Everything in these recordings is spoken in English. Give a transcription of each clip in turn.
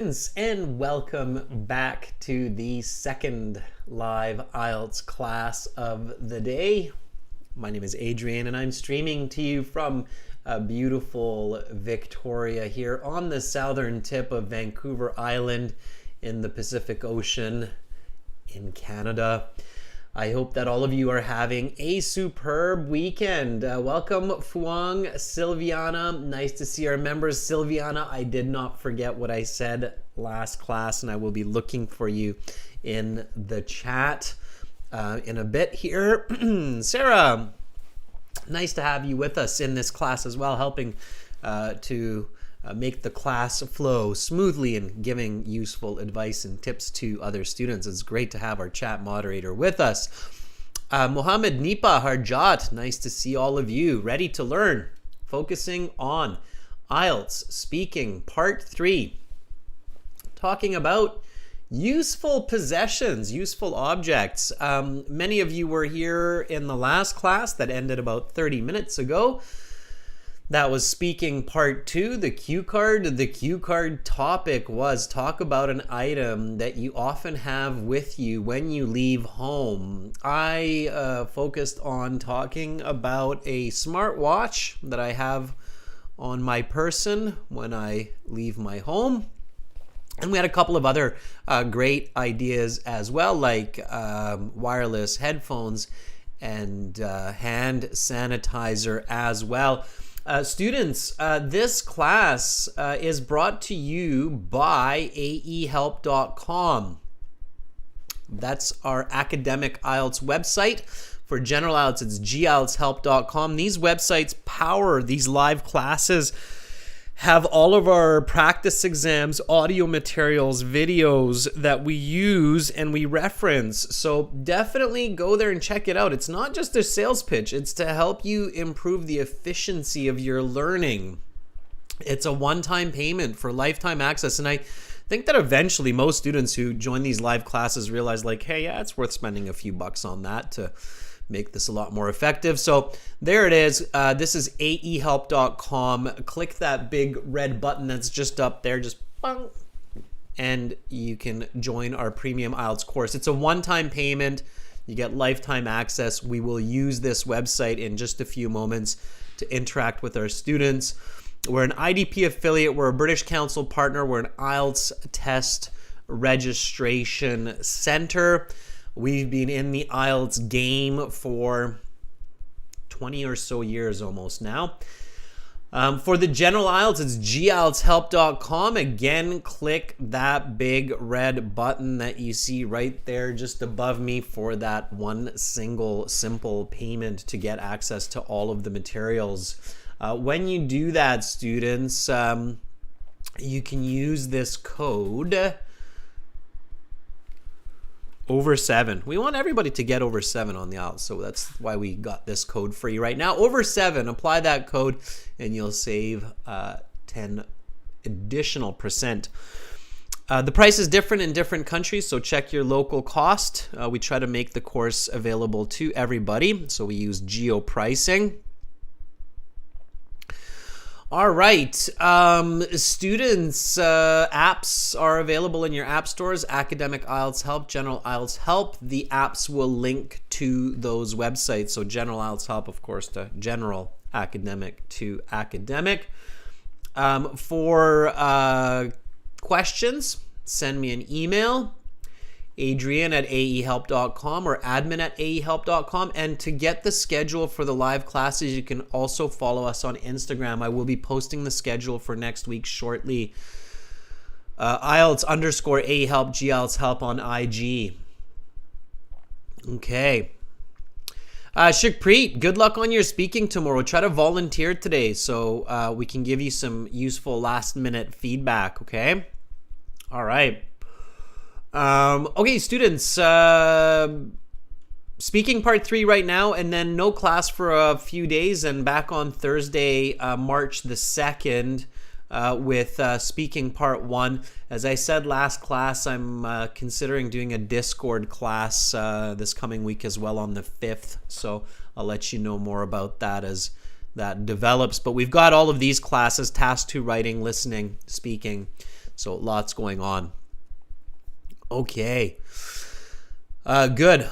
And welcome back to the second live IELTS class of the day. My name is Adrian and I'm streaming to you from beautiful Victoria here on the southern tip of Vancouver Island in the Pacific Ocean in Canada. I hope that all of you are having a superb weekend. Welcome, Fuang, Silviana. Nice to see our members. Silviana, I did not forget what I said last class, and I will be looking for you in the chat in a bit here. Sarah, nice to have you with us in this class as well, helping to make the class flow smoothly and giving useful advice and tips to other students. It's great to have our chat moderator with us. Mohammed Nipa Harjat, nice to see all of you ready to learn. Focusing on IELTS Speaking Part 3. Talking about useful possessions, useful objects. Many of you were here in the last class that ended about 30 minutes ago. That was speaking part 2, the cue card. The cue card topic was talk about an item that you often have with you when you leave home. I focused on talking about a smartwatch that I have on my person when I leave my home. And we had a couple of other great ideas as well, like wireless headphones and hand sanitizer as well. Students, this class is brought to you by aehelp.com. That's our academic IELTS website. For general IELTS, it's gieltshelp.com. These websites power these live classes, have all of our practice exams, audio materials, videos that we use and we reference. So definitely go there and check it out. It's not just a sales pitch. It's to help you improve the efficiency of your learning. It's a one-time payment for lifetime access. And I think that eventually most students who join these live classes realize like, hey, yeah, it's worth spending a few bucks on that to make this a lot more effective. So there it is. This is aehelp.com. Click that big red button that's just up there, just bang, and you can join our premium IELTS course. It's a one-time payment. You get lifetime access. We will use this website in just a few moments to interact with our students. We're an IDP affiliate. We're a British Council partner. We're an IELTS test registration center. We've been in the IELTS game for 20 or so years almost now. For the general IELTS, it's gieltshelp.com. Again, click that big red button that you see right there just above me for that one single simple payment to get access to all of the materials. When you do that, students, you can use this code over 7. We want everybody to get over 7 on the IELTS, so that's why we got this code for you right now. Over 7, apply that code and you'll save 10 additional %. The price is different in different countries, so check your local cost. We try to make the course available to everybody, so we use geo pricing. All right, students, apps are available in your app stores. Academic IELTS Help, General IELTS Help. The apps will link to those websites. So General IELTS Help, of course, to General, Academic to Academic. For questions, send me an email, adrian@aehelp.com or admin@aehelp.com. And to get the schedule for the live classes, you can also follow us on Instagram. I will be posting the schedule for next week shortly. IELTS_aehelp, gielts help on IG. Okay. Shikpreet, good luck on your speaking tomorrow. Try to volunteer today so we can give you some useful last-minute feedback, okay? All right. Okay, students, speaking part 3 right now, and then no class for a few days, and back on Thursday, March the 2nd, with speaking part 1. As I said last class, I'm considering doing a Discord class this coming week as well on the 5th, so I'll let you know more about that as that develops. But we've got all of these classes: task 2 writing, listening, speaking. So lots going on. Okay. Good.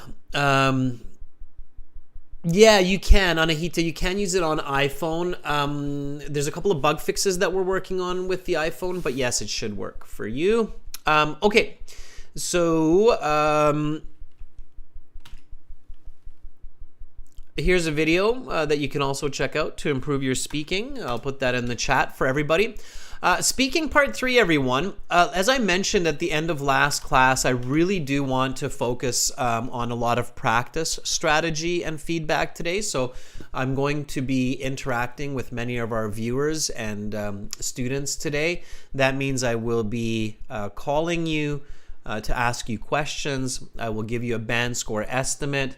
Yeah, you can, Anahita. You can use it on iPhone. There's a couple of bug fixes that we're working on with the iPhone, but yes, it should work for you. Okay, so here's a video that you can also check out to improve your speaking. I'll put that in the chat for everybody. Speaking part 3, everyone. As I mentioned at the end of last class, I really do want to focus on a lot of practice strategy and feedback today. So I'm going to be interacting with many of our viewers and students today. That means I will be calling you to ask you questions. I will give you a band score estimate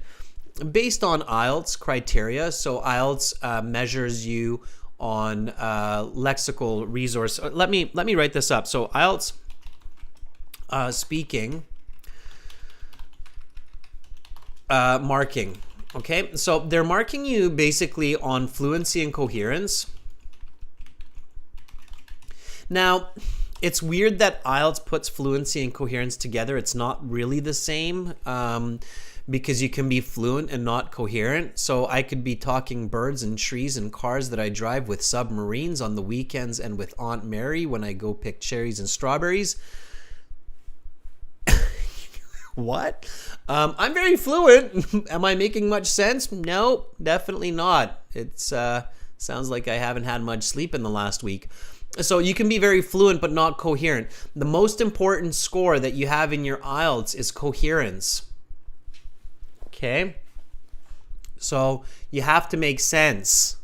based on IELTS criteria. So IELTS measures you on lexical resource. Let me write this up. So IELTS speaking marking. Okay, so they're marking you basically on fluency and coherence. Now, it's weird that IELTS puts fluency and coherence together. It's not really the same. Because you can be fluent and not coherent. So I could be talking birds and trees and cars that I drive with submarines on the weekends and with Aunt Mary when I go pick cherries and strawberries. What? I'm very fluent. Am I making much sense? No, definitely not. It sounds like I haven't had much sleep in the last week. So you can be very fluent but not coherent. The most important score that you have in your IELTS is coherence. Okay, so you have to make sense.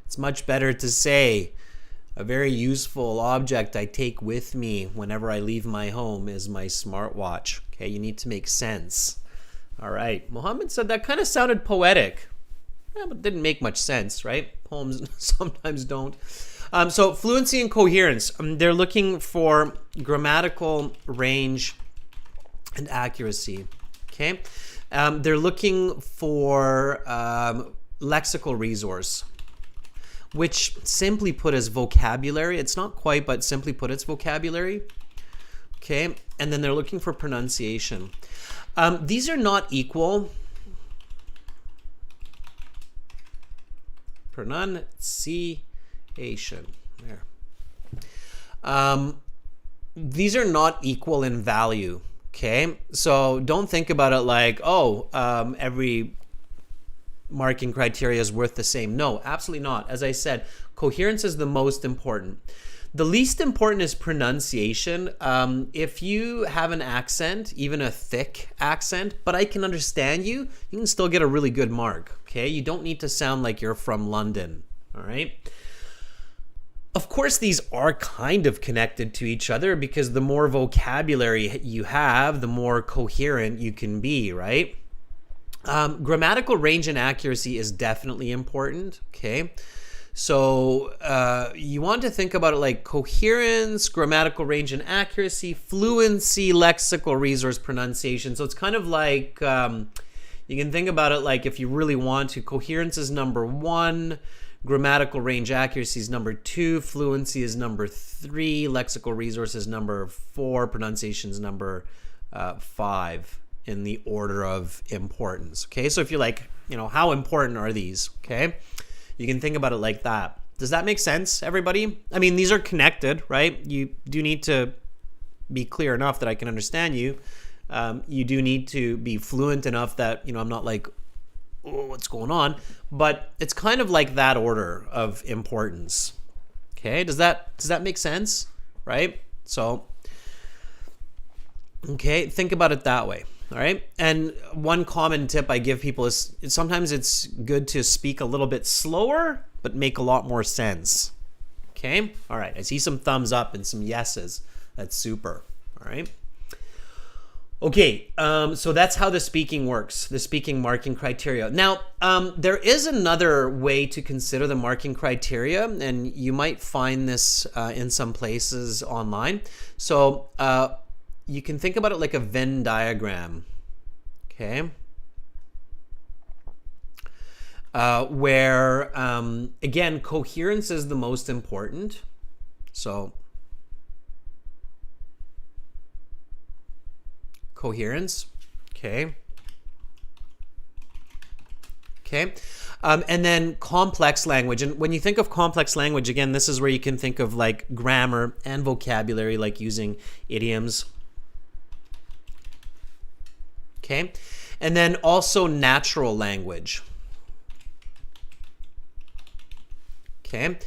It's much better to say a very useful object I take with me whenever I leave my home is my smartwatch. Okay, you need to make sense. All right, Mohammed said that kind of sounded poetic. Yeah, but it didn't make much sense, right? Poems sometimes don't. So fluency and coherence, they're looking for grammatical range and accuracy. Okay. They're looking for lexical resource, which simply put is vocabulary. It's not quite, but simply put, it's vocabulary. Okay, and then they're looking for pronunciation. These are not equal. Pronunciation. There. These are not equal in value. Okay, so don't think about it like, oh, every marking criteria is worth the same. No, absolutely not. As I said, coherence is the most important. The least important is pronunciation. If you have an accent, even a thick accent, but I can understand you, you can still get a really good mark. Okay, you don't need to sound like you're from London. All right. Of course, these are kind of connected to each other because the more vocabulary you have, the more coherent you can be, right? Grammatical range and accuracy is definitely important, okay? So you want to think about it like coherence, grammatical range and accuracy, fluency, lexical resource, pronunciation. So it's kind of like, you can think about it like if you really want to, coherence is number 1, grammatical range accuracy is number 2, fluency is number 3, lexical resource is number 4, pronunciation is number 5 in the order of importance. Okay, so if you're like, how important are these? Okay, you can think about it like that. Does that make sense, everybody? I mean, these are connected, right? You do need to be clear enough that I can understand you. You do need to be fluent enough that, I'm not like, oh, what's going on? But it's kind of like that order of importance. Okay, does that make sense? Right? So, okay, think about it that way. All right. And one common tip I give people is sometimes it's good to speak a little bit slower, but make a lot more sense. Okay. All right. I see some thumbs up and some yeses. That's super. All right. Okay, so that's how the speaking works, the speaking marking criteria. Now, there is another way to consider the marking criteria, and you might find this in some places online. So you can think about it like a Venn diagram, okay? Where, again, coherence is the most important. So Coherence. Okay. Okay. And then complex language. And when you think of complex language, again, this is where you can think of like grammar and vocabulary, like using idioms. Okay. And then also natural language. Okay.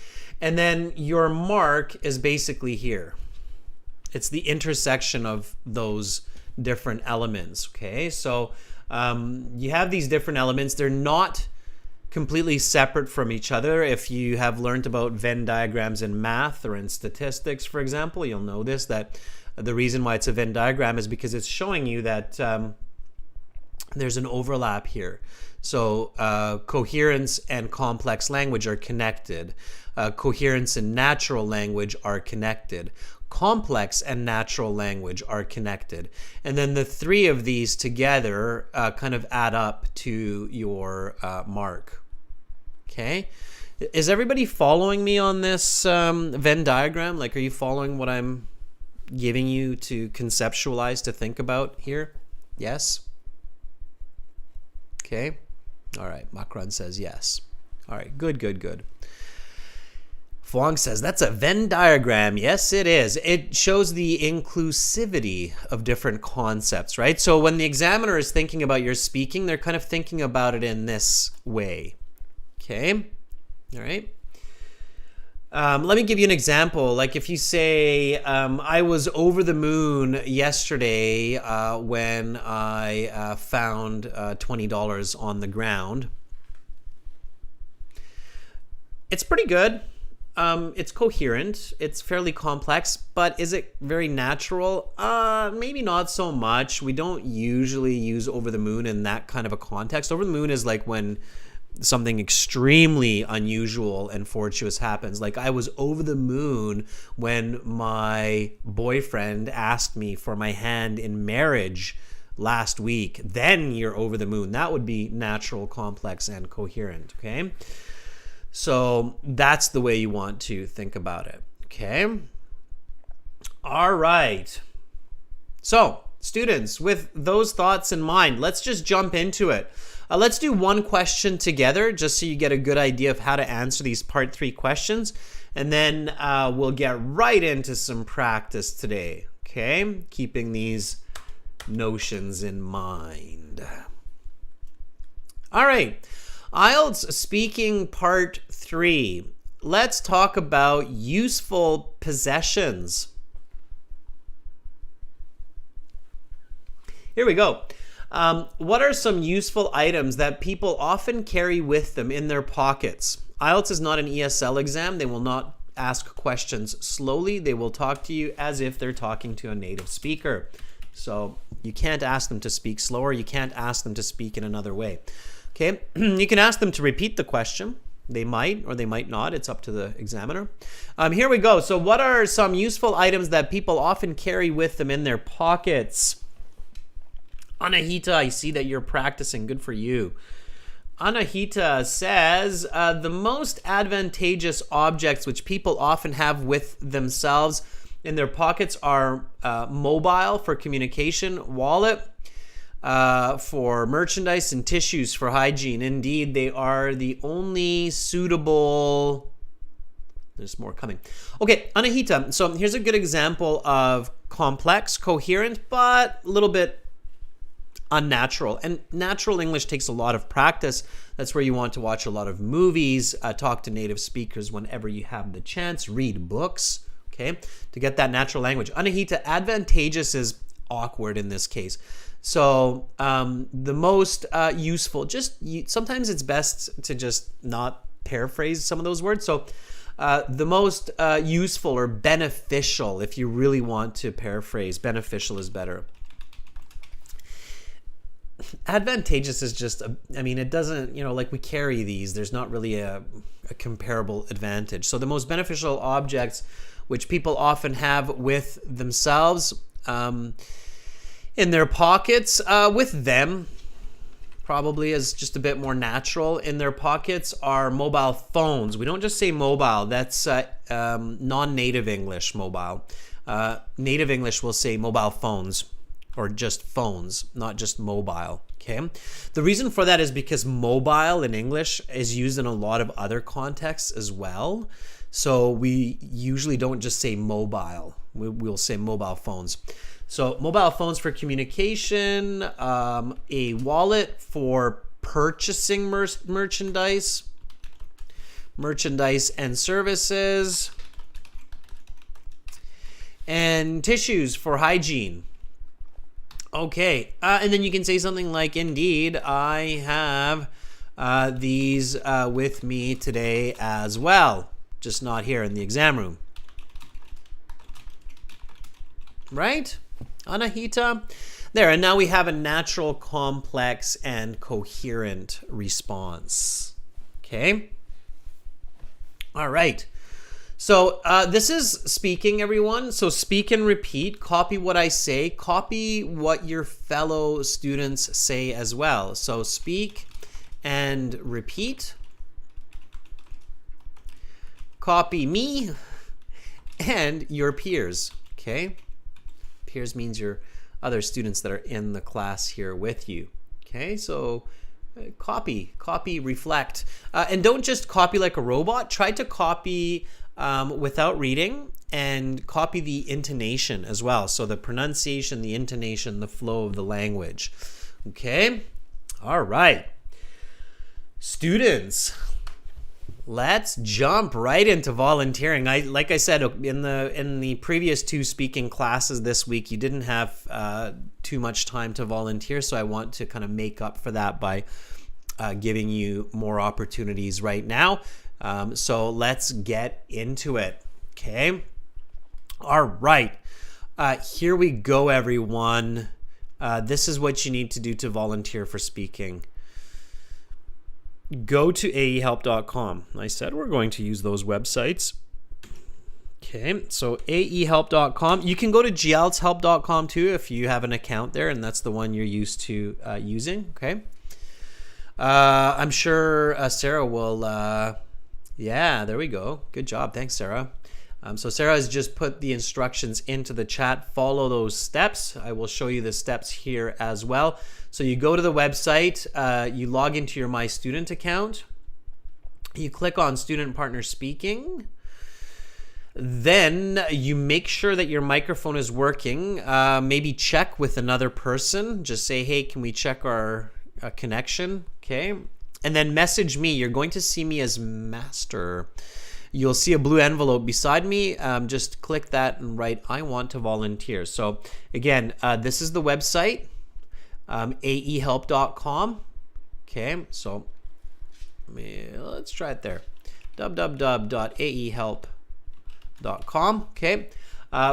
And then your mark is basically here. It's the intersection of those different elements. Okay. So you have these different elements. They're not completely separate from each other. If you have learned about Venn diagrams in math or in statistics, for example, you'll know this, that the reason why it's a Venn diagram is because it's showing you that there's an overlap here. So coherence and complex language are connected. Coherence and natural language are connected. Complex and natural language are connected. And then the three of these together kind of add up to your mark. Okay? Is everybody following me on this Venn diagram? Like, are you following what I'm giving you to conceptualize, to think about here? Yes? Okay. All right. Macron says yes. All right. Good, good, good. Fwang says, that's a Venn diagram. Yes, it is. It shows the inclusivity of different concepts, right? So when the examiner is thinking about your speaking, they're kind of thinking about it in this way. Okay. All right. Let me give you an example. Like if you say, I was over the moon yesterday when I found $20 on the ground. It's pretty good. It's coherent. It's fairly complex, but is it very natural? Maybe not so much. We don't usually use over the moon in that kind of a context. Over the moon is like when something extremely unusual and fortuitous happens. Like I was over the moon when my boyfriend asked me for my hand in marriage last week. Then you're over the moon. That would be natural, complex, and coherent. Okay. So that's the way you want to think about it. Okay. All right. So students, with those thoughts in mind, let's just jump into it. Let's do one question together just so you get a good idea of how to answer these part 3 questions. And then we'll get right into some practice today. Okay. Keeping these notions in mind. All right. IELTS speaking part 3. Let's talk about useful possessions. Here we go. What are some useful items that people often carry with them in their pockets? IELTS is not an ESL exam. They will not ask questions slowly. They will talk to you as if they're talking to a native speaker. So you can't ask them to speak slower. You can't ask them to speak in another way. Okay, you can ask them to repeat the question. They might or they might not. It's up to the examiner. Here we go. So what are some useful items that people often carry with them in their pockets? Anahita, I see that you're practicing. Good for you. Anahita says, the most advantageous objects which people often have with themselves in their pockets are mobile for communication, wallet, for merchandise, and tissues for hygiene. Indeed, they are the only suitable... There's more coming. Okay, Anahita. So here's a good example of complex, coherent, but a little bit unnatural. And natural English takes a lot of practice. That's where you want to watch a lot of movies, talk to native speakers whenever you have the chance, read books, okay, to get that natural language. Anahita, advantageous is awkward in this case. So the most useful, sometimes it's best to just not paraphrase some of those words. So the most useful or beneficial, if you really want to paraphrase, beneficial is better. Advantageous is just, it doesn't, like we carry these, there's not really a comparable advantage. So the most beneficial objects which people often have with themselves, in their pockets, with them, probably is just a bit more natural. In their pockets are mobile phones. We don't just say mobile. That's non-native English mobile. Native English will say mobile phones. or just phones, not just mobile. Okay. The reason for that is because mobile in English is used in a lot of other contexts as well. So we usually don't just say mobile. We'll say mobile phones. So mobile phones for communication, a wallet for purchasing merchandise and services, and tissues for hygiene. Okay, and then you can say something like, indeed, I have these with me today as well, just not here in the exam room. Right? Anahita? There, and now we have a natural, complex, and coherent response. Okay? All right. So this is speaking, everyone. So speak and repeat. Copy what I say. Copy what your fellow students say as well. So speak and repeat. Copy me and your peers. Okay? Peers means your other students that are in the class here with you. Okay? So copy, reflect. And don't just copy like a robot. Try to copy without reading, and copy the intonation as well. So the pronunciation, the intonation, the flow of the language. Okay? All right. Students, let's jump right into volunteering. Like I said, in the previous 2 speaking classes this week, you didn't have too much time to volunteer, so I want to kind of make up for that by giving you more opportunities right now. So let's get into it. Okay. All right. Here we go, everyone. This is what you need to do to volunteer for speaking. Go to aehelp.com. I said we're going to use those websites. Okay. So aehelp.com. You can go to gieltshelp.com too if you have an account there, and that's the one you're used to using. Okay. I'm sure Sarah will... yeah, there we go. Good job. Thanks, Sarah. So Sarah has just put the instructions into the chat. Follow those steps. I will show you the steps here as well. So you go to the website, you log into your My Student account, you click on Student Partner Speaking, then you make sure that your microphone is working. Maybe check with another person. Just say, hey, can we check our connection? Okay. And then message me. You're going to see me as Master. You'll see a blue envelope beside me. Just click that and write, I want to volunteer. So again, this is the website, aehelp.com. Okay, so let's try it there. www.aehelp.com. Okay.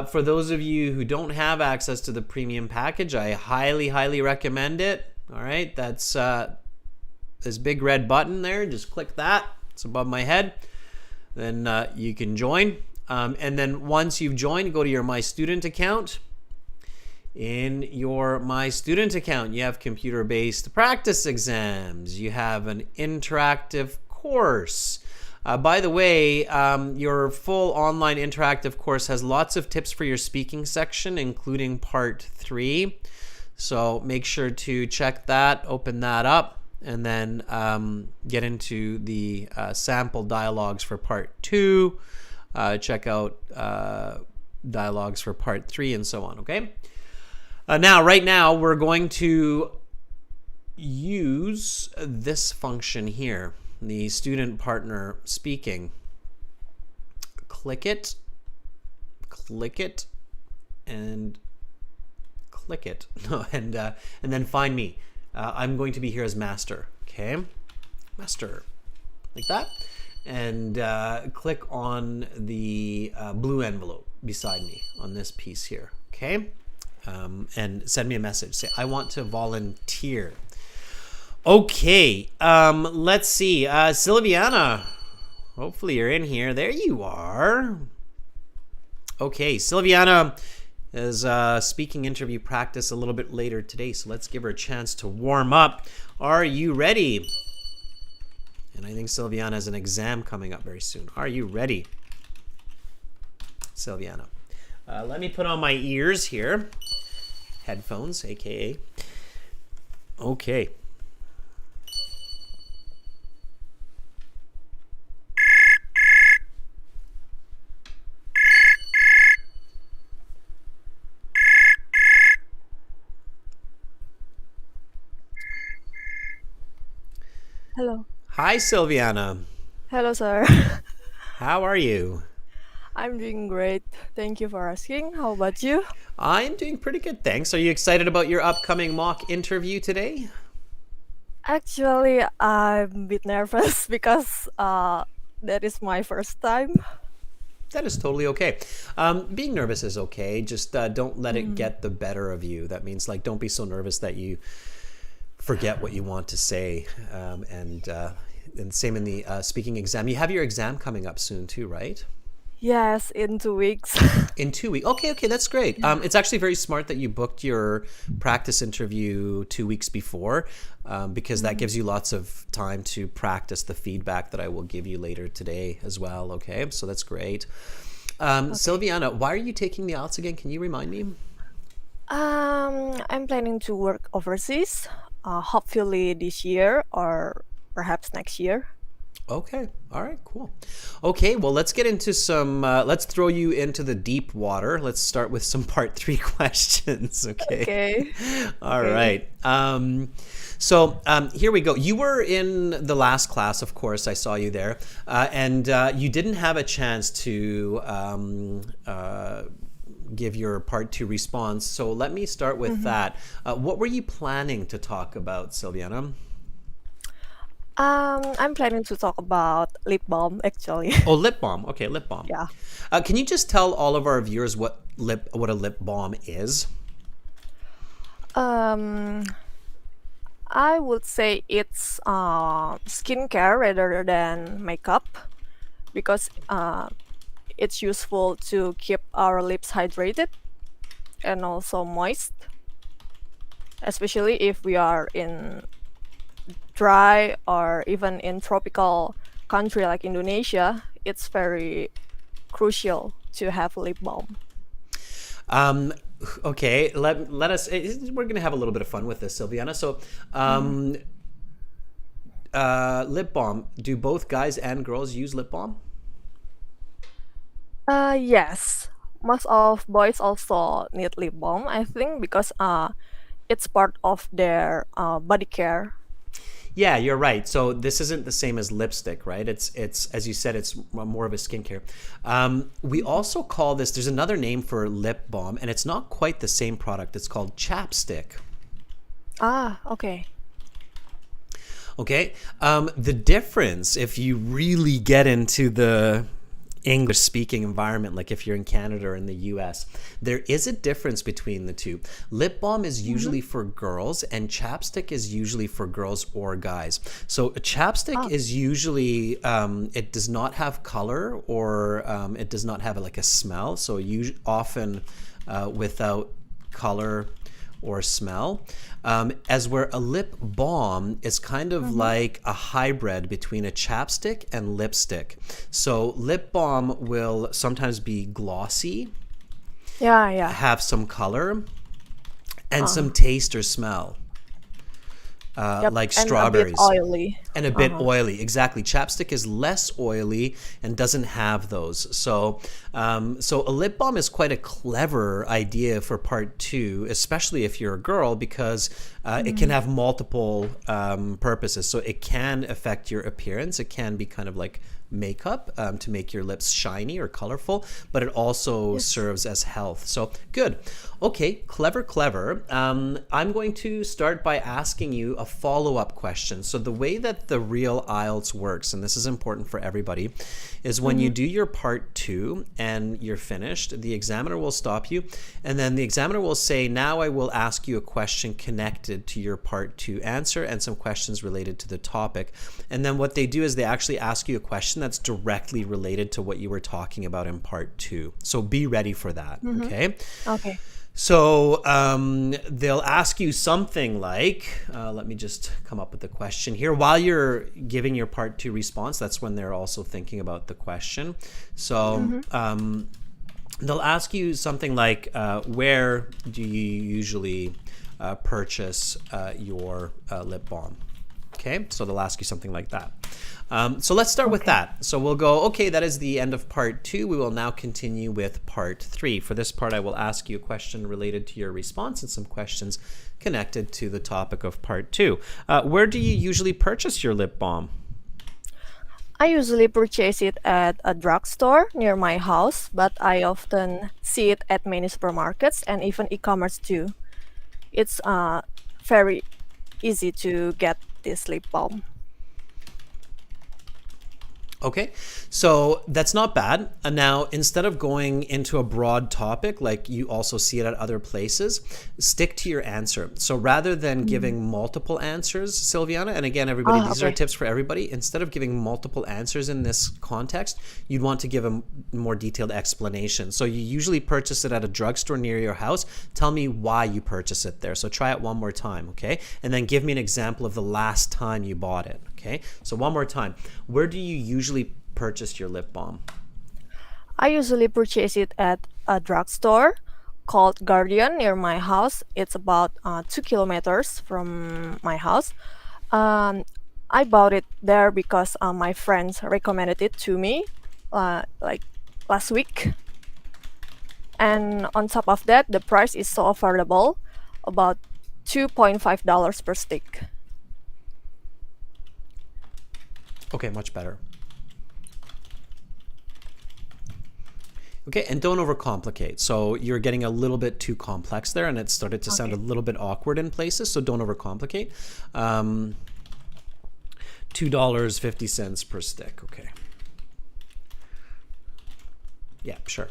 For those of you who don't have access to the premium package, I highly recommend it. All right, that's... this big red button there, just click that. It's above my head. Then you can join. And then once you've joined, go to your My Student account. In your My Student account, you have computer-based practice exams. You have an interactive course. By the way, your full online interactive course has lots of tips for your speaking section, including part 3. So make sure to check that, open that up, and then get into the sample dialogues for part 2. Check out dialogues for part 3 and so on, okay? Right now, we're going to use this function here, the Student Partner Speaking. Click it, and click it, and then find me. I'm going to be here as Master, okay? Master, like that. And click on the blue envelope beside me on this piece here, okay? And send me a message. Say, I want to volunteer. Okay, let's see. Silviana, hopefully you're in here. There you are. Okay, Silviana is speaking interview practice a little bit later today, so let's give her a chance to warm up. Are you ready? And I think Silviana has an exam coming up very soon. Are you ready, Silviana? Let me put on my ears here. headphones, aka. Okay. Hello. Hi, Silviana. Hello, sir. How are you? I'm doing great. Thank you for asking. How about you? I am doing pretty good, thanks. Are you excited about your upcoming mock interview today? Actually, I'm a bit nervous because that is my first time. That is totally okay. Being nervous is okay. Just don't let it Mm. get the better of you. That means like don't be so nervous that you forget what you want to say. And same in the speaking exam. You have your exam coming up soon too, right? Yes, in 2 weeks. In 2 weeks. Okay, okay, that's great. Yeah. It's actually very smart that you booked your practice interview 2 weeks before, because that Mm. gives you lots of time to practice the feedback that I will give you later today as well. Okay, so that's great. Okay. Silviana, why are you taking the IELTS again? Can you remind me? I'm planning to work overseas, hopefully this year or perhaps next year. Okay. All right. Cool. Okay. Well, let's get into some. Let's throw you into the deep water. Let's start with some part three questions. Okay. Okay. All Okay. right. Here we go. You were in the last class, of course. I saw you there, and you didn't have a chance to give your part two response. So let me start with Mhm. that. What were you planning to talk about, Silviana? I'm planning to talk about lip balm actually. Oh, lip balm. Okay, lip balm. Yeah. Can you just tell all of our viewers what a lip balm is? Um, I would say it's skincare rather than makeup because it's useful to keep our lips hydrated and also moist, especially if we are in dry or even in tropical country like Indonesia. It's very crucial to have lip balm. Um, okay, let us. We're gonna have a little bit of fun with this, Silviana. So, Mhm. um, lip balm. Do both guys and girls use lip balm? Yes. Most of boys also need lip balm, I think, because it's part of their body care. Yeah, you're right. So this isn't the same as lipstick, right? It's as you said, it's more of a skincare. We Mhm. also call this. There's another name for lip balm, and it's not quite the same product. It's called chapstick. Ah, okay. Okay. The difference, if you really get into the English speaking environment, like if you're in Canada or in the US, there is a difference between the two. Lip balm is Mhm. usually for girls, and chapstick is usually for girls or guys. So a chapstick Ah, is usually, it does not have color, or it does not have like a smell. So often without color or smell. As where a lip balm is kind of mhm. like a hybrid between a chapstick and lipstick. So lip balm will sometimes be glossy, Yeah, yeah. have some color, and Uh, some taste or smell, yep, like and a bit strawberries. oily. And a bit Uh-huh. oily. Exactly. Chapstick is less oily and doesn't have those. So a lip balm is quite a clever idea for part two, especially if you're a girl, because it can Mm. have multiple purposes. So it can affect your appearance. It can be kind of like makeup to make your lips shiny or colorful, but it also Yes. serves as health. So good. Okay, clever, clever. I'm going to start by asking you a follow-up question. So the way that the real IELTS works, and this is important for everybody, is when you Mhm. do your part two and you're finished, the examiner will stop you, and then the examiner will say, now I will ask you a question connected to your part two answer and some questions related to the topic. And then what they do is they actually ask you a question that's directly related to what you were talking about in part two. So be ready for that, Mhm. okay? Okay. So they'll ask you something like, let me just come up with the question here. While you're giving your part two response, that's when they're also thinking about the question. So Mhm. they'll ask you something like, where do you usually purchase your lip balm? Okay, so they'll ask you something like that. So let's start with that. So we'll go, okay, that is the end of part 2. We will now continue with part 3. For this part, I will ask you a question related to your response and some questions connected to the topic of part 2. Where do you usually purchase your lip balm? I usually purchase it at a drugstore near my house, but I often see it at many supermarkets and even e-commerce too. It's very easy to get this lip balm. Okay, so that's not bad. And now, instead of going into a broad topic, like you also see it at other places, stick to your answer. So rather than giving multiple answers, Silviana, and again, everybody, these are tips for everybody. Instead of giving multiple answers in this context, you'd want to give a more detailed explanation. So you usually purchase it at a drugstore near your house. Tell me why you purchase it there. So try it one more time, okay? And then give me an example of the last time you bought it. Okay, so one more time. Where do you usually purchase your lip balm? I usually purchase it at a drugstore called Guardian near my house. It's about 2 kilometers from my house. I bought it there because my friends recommended it to me like last week. And on top of that, the price is so affordable, about $2.5 per stick. Okay, much better. Okay, and don't overcomplicate. So you're getting a little bit too complex there, and it started to sound a little bit awkward in places, so don't overcomplicate. $2.50 per stick, okay. Yeah, sure.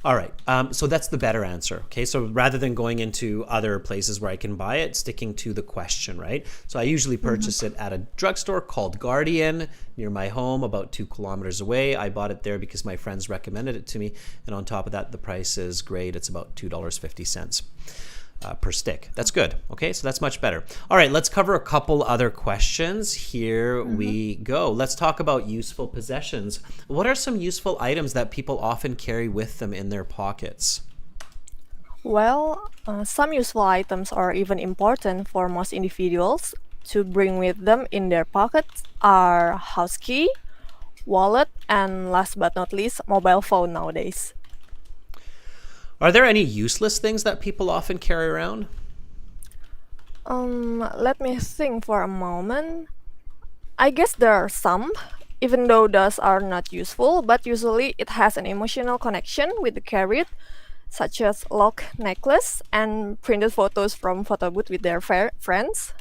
All right, so that's the better answer, okay? So rather than going into other places where I can buy it, sticking to the question, right? So I usually purchase it at a drugstore called Guardian near my home, about 2 kilometers away. I bought it there because my friends recommended it to me. And on top of that, the price is great. It's about $2.50 per stick. That's good. Okay, so that's much better. All right, let's cover a couple other questions. Here we go. Let's talk about useful possessions. What are some useful items that people often carry with them in their pockets? Well, some useful items are even important for most individuals to bring with them in their pockets are house key, wallet, and last but not least, mobile phone nowadays. Are there any useless things that people often carry around? Let me think for a moment. I guess there are some, even though those are not useful, but usually it has an emotional connection with the carried, such as lock necklace and printed photos from photo booth with their friends.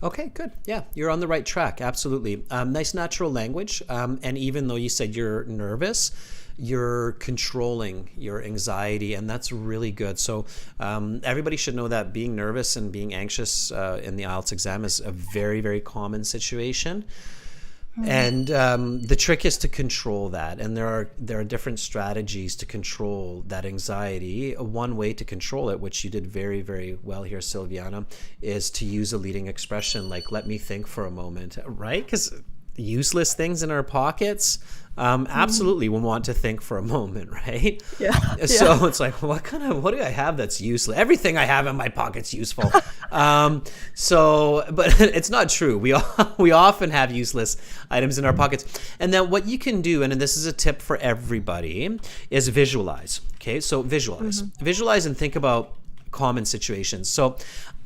Okay, good. Yeah, you're on the right track. Absolutely. Nice natural language. And even though you said you're nervous, you're controlling your anxiety, and that's really good. So everybody should know that being nervous and being anxious in the IELTS exam is a very, very common situation. And the trick is to control that, and there are different strategies to control that anxiety. One way to control it, which you did very, very well here, Silviana, is to use a leading expression like "let me think for a moment," right? Because useless things in our pockets, absolutely we want to think for a moment, right? Yeah. So it's like, what do I have that's useless? Everything I have in my pocket's useful. But it's not true. We often have useless items in our pockets. And then what you can do, and this is a tip for everybody, is visualize. Okay, so visualize and think about common situations. So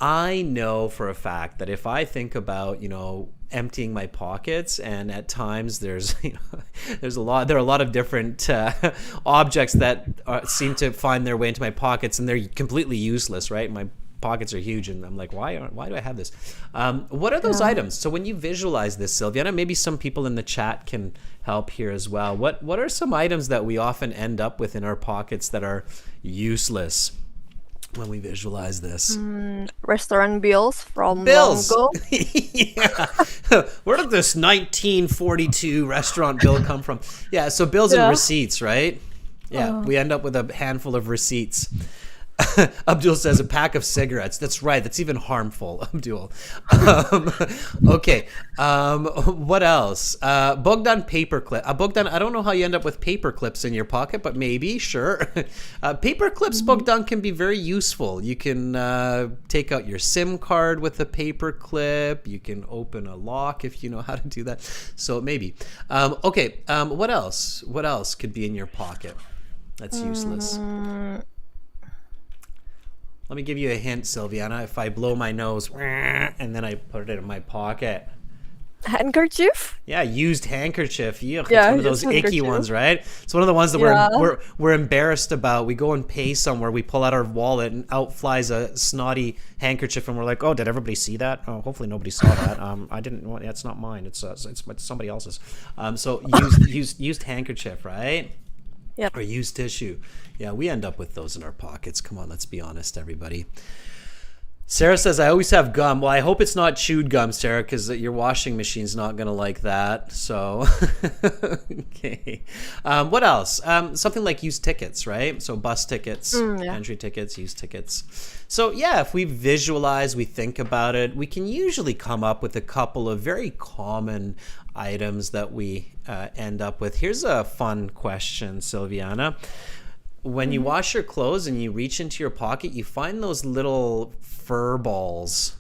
I know for a fact that if I think about, emptying my pockets, and at times there are a lot of different objects that seem to find their way into my pockets, and they're completely useless, right? My pockets are huge, and I'm like, why do I have this? What are those items? So when you visualize this, Silviana, maybe some people in the chat can help here as well. What are some items that we often end up with in our pockets that are useless when we visualize this? Restaurant bills from long ago. Yeah. Where did this 1942 restaurant bill come from? Yeah, so bills and receipts, right? Yeah, we end up with a handful of receipts. Abdul says a pack of cigarettes. That's right. That's even harmful, Abdul. Okay. What else? Bogdan paperclip. Bogdan, I don't know how you end up with paper clips in your pocket, but maybe, sure. Paper clips, Bogdan, can be very useful. You can take out your SIM card with a paper clip. You can open a lock if you know how to do that. So maybe. Okay. What else? What else could be in your pocket that's useless? Let me give you a hint, Silviana. If I blow my nose and then I put it in my pocket. Handkerchief? Yeah, used handkerchief. Yuck, Yeah, it's one of those used icky handkerchief. ones, right? It's one of the ones that Yeah. we're embarrassed about. We go and pay somewhere, we pull out our wallet, and out flies a snotty handkerchief, and we're like, "Oh, did everybody see that? Oh, hopefully nobody saw that. I didn't. Well, it's not mine. It's somebody else's. So used handkerchief, right? Yep. Or used tissue. Yeah, we end up with those in our pockets. Come on, let's be honest, everybody. Sarah says, I always have gum. Well, I hope it's not chewed gum, Sarah, because your washing machine's not going to like that. So, okay. What else? Something like used tickets, right? So bus tickets, Yeah. entry tickets, used tickets. So, yeah, if we visualize, we think about it, we can usually come up with a couple of very common items that we end up with. Here's a fun question, Silviana. When you wash your clothes and you reach into your pocket, you find those little fur balls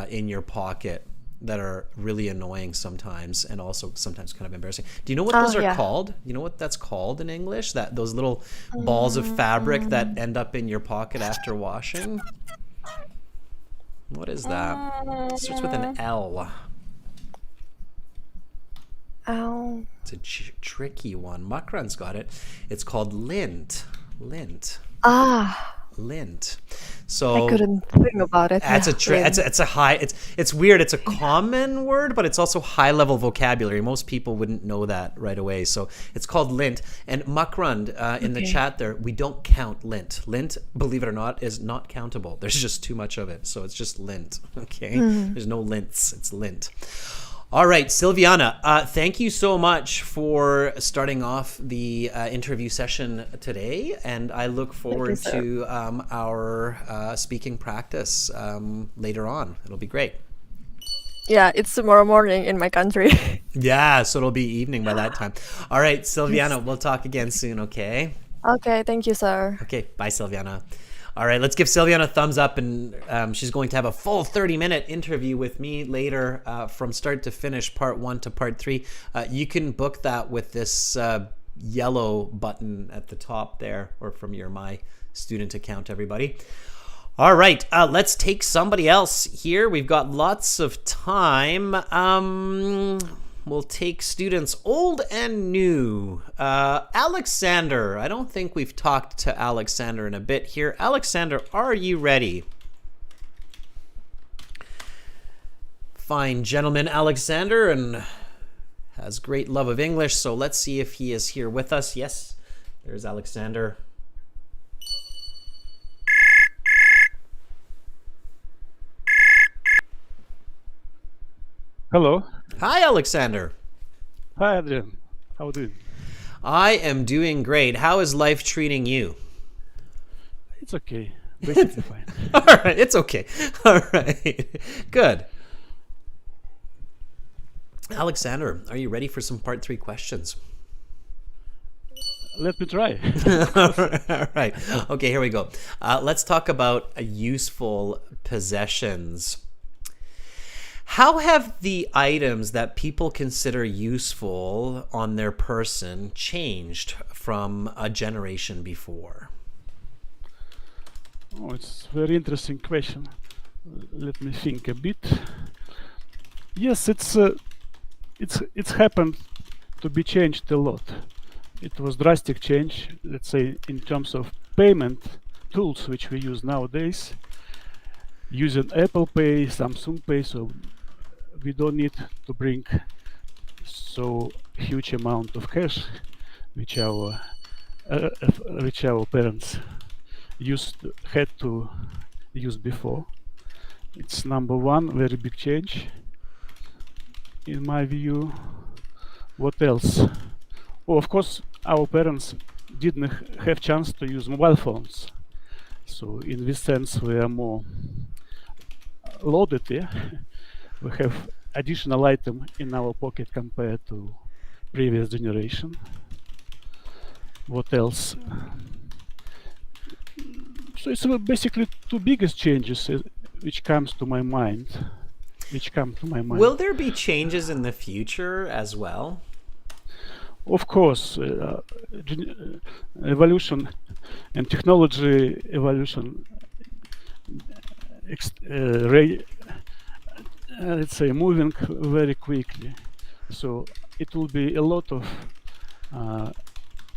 in your pocket that are really annoying sometimes, and also sometimes kind of embarrassing. Do you know what those are called? You know what that's called in English? That those little balls of fabric that end up in your pocket after washing? What is that? It starts with an L. Ow. It's a tricky one. Makran's got it. It's called lint. Lint. Lint. So I couldn't think about it. It's it's weird. It's a common word, but it's also high level vocabulary. Most people wouldn't know that right away. So it's called lint. And Makrand in the chat there, we don't count lint. Lint, believe it or not, is not countable. There's just too much of it. So it's just lint. Okay. There's no lints. It's lint. All right, Silviana, thank you so much for starting off the interview session today, and I look forward to our speaking practice later on. It'll be great. Yeah, it's tomorrow morning in my country. Yeah, so it'll be evening by that time. All right, Silviana, we'll talk again soon, okay? Okay, thank you, sir. Okay, bye, Silviana. All right, let's give Silviana a thumbs up, and she's going to have a full 30-minute interview with me later from start to finish, part 1 to part 3. You can book that with this yellow button at the top there, or from your My Student account, everybody. All right, let's take somebody else here. We've got lots of time. We'll take students old and new. Alexander, I don't think we've talked to Alexander in a bit here. Alexander, are you ready? Fine gentleman, Alexander, and has great love of English, so let's see if he is here with us. Yes, there's Alexander. Hello. Hi, Alexander. Hi, Adrian. How are you doing? I am doing great. How is life treating you? It's okay. Basically fine. All right, it's okay. All right, good. Alexander, are you ready for some part 3 questions? Let me try. All right. Okay, here we go. Let's talk about useful possessions. How have the items that people consider useful on their person changed from a generation before? Oh, it's a very interesting question. Let me think a bit. Yes, it's happened to be changed a lot. It was drastic change, let's say, in terms of payment tools which we use nowadays. Using Apple Pay, Samsung Pay, so we don't need to bring so huge amount of cash, which our parents had to use before. It's number one, very big change, in my view. What else? Oh, of course, our parents didn't have chance to use mobile phones. So in this sense, we are more loaded. Yeah, we have additional item in our pocket compared to previous generation. What else? So it's basically two biggest changes which comes to my mind. Will there be changes in the future as well? Of course, evolution and technology evolution, let's say, moving very quickly. So it will be a lot of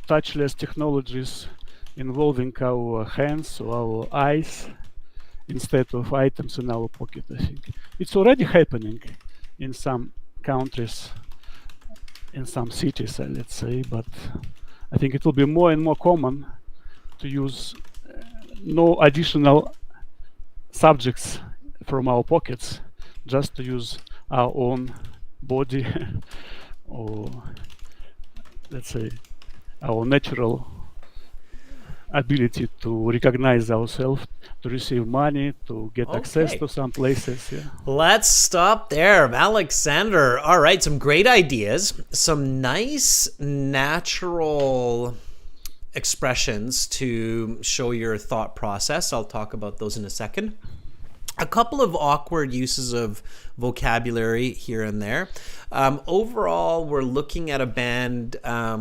touchless technologies involving our hands or our eyes instead of items in our pocket. I think it's already happening in some countries, in some cities, let's say, but I think it will be more and more common to use no additional subjects from our pockets, just to use our own body or, let's say, our natural ability to recognize ourselves, to receive money, to get access to some places. Yeah. Let's stop there. Alexander. All right, some great ideas, some nice natural expressions to show your thought process. I'll talk about those in a second. A couple of awkward uses of vocabulary here and there. Overall, we're looking at a band, I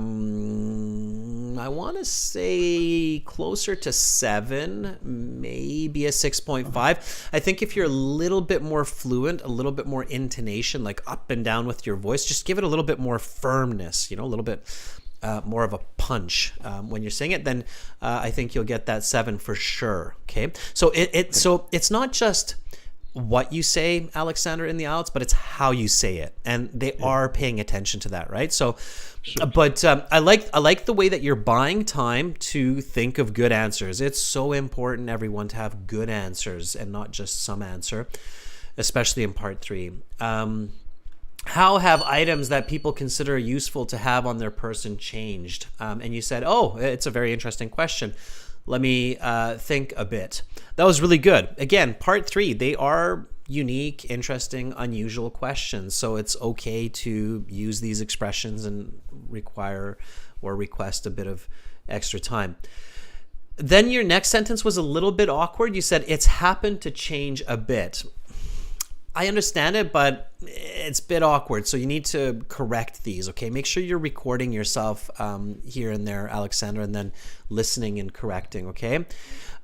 want to say closer to 7, maybe a 6.5. I think if you're a little bit more fluent, a little bit more intonation, like up and down with your voice, just give it a little bit more firmness, a little bit more of a punch when you're saying it, then I think you'll get that 7 for sure. Okay, so it's not just what you say, Alexander, in the IELTS, but it's how you say it, and they are paying attention to that, right? So, but I like the way that you're buying time to think of good answers. It's so important, everyone, to have good answers and not just some answer, especially in part 3. How have items that people consider useful to have on their person changed? And you said, oh, it's a very interesting question. Let me think a bit. That was really good. Again, part 3, they are unique, interesting, unusual questions. So it's okay to use these expressions and require or request a bit of extra time. Then your next sentence was a little bit awkward. You said, it's happened to change a bit. I understand it, but it's a bit awkward. So you need to correct these, okay? Make sure you're recording yourself here and there, Alexander, and then listening and correcting, okay?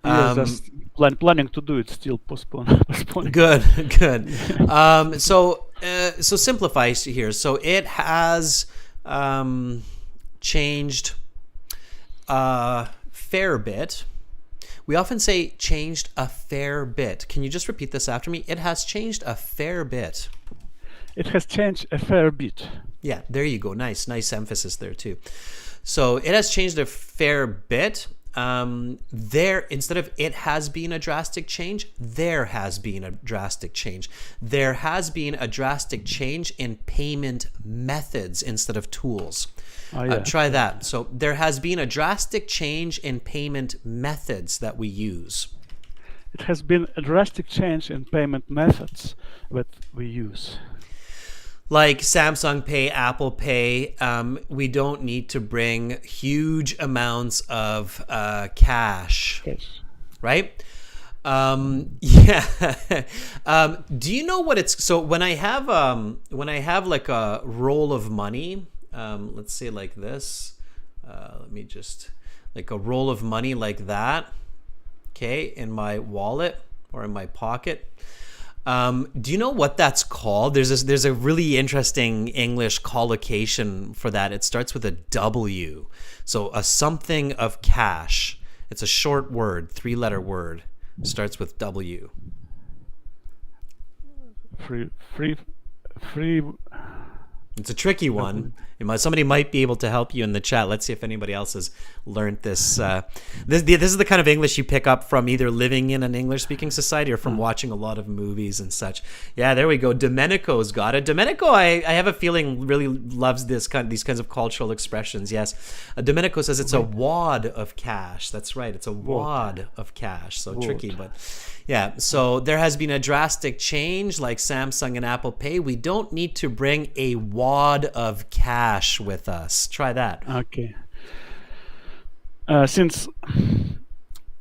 Just planning to do it, still postponing. Good. So simplify here. So it has changed a fair bit. We often say changed a fair bit. Can you just repeat this after me? It has changed a fair bit. It has changed a fair bit. Yeah, there you go. Nice emphasis there too. So it has changed a fair bit. There, instead of it has been a drastic change, there has been a drastic change. There has been a drastic change in payment methods instead of tools. Try that. So there has been a drastic change in payment methods that we use. It has been a drastic change in payment methods that we use. Like Samsung Pay, Apple Pay, we don't need to bring huge amounts of cash, right? Yeah. Do you know what it's? So when I have like a roll of money, let's say like this. Let me just like a roll of money like that. Okay, in my wallet or in my pocket. Do you know what that's called? There's a really interesting English collocation for that. It starts with a W. So a something of cash. It's a short word, 3-letter word. Starts with W. Free. It's a tricky one. Somebody might be able to help you in the chat. Let's see if anybody else has learned this. This is the kind of English you pick up from either living in an English-speaking society or from watching a lot of movies and such. Yeah, there we go. Domenico's got it. Domenico, I have a feeling, really loves these kinds of cultural expressions. Yes. Domenico says it's a wad of cash. That's right. It's a wad of cash. So tricky, but... Yeah, so there has been a drastic change like Samsung and Apple Pay. We don't need to bring a wad of cash with us. Try that. Okay. Since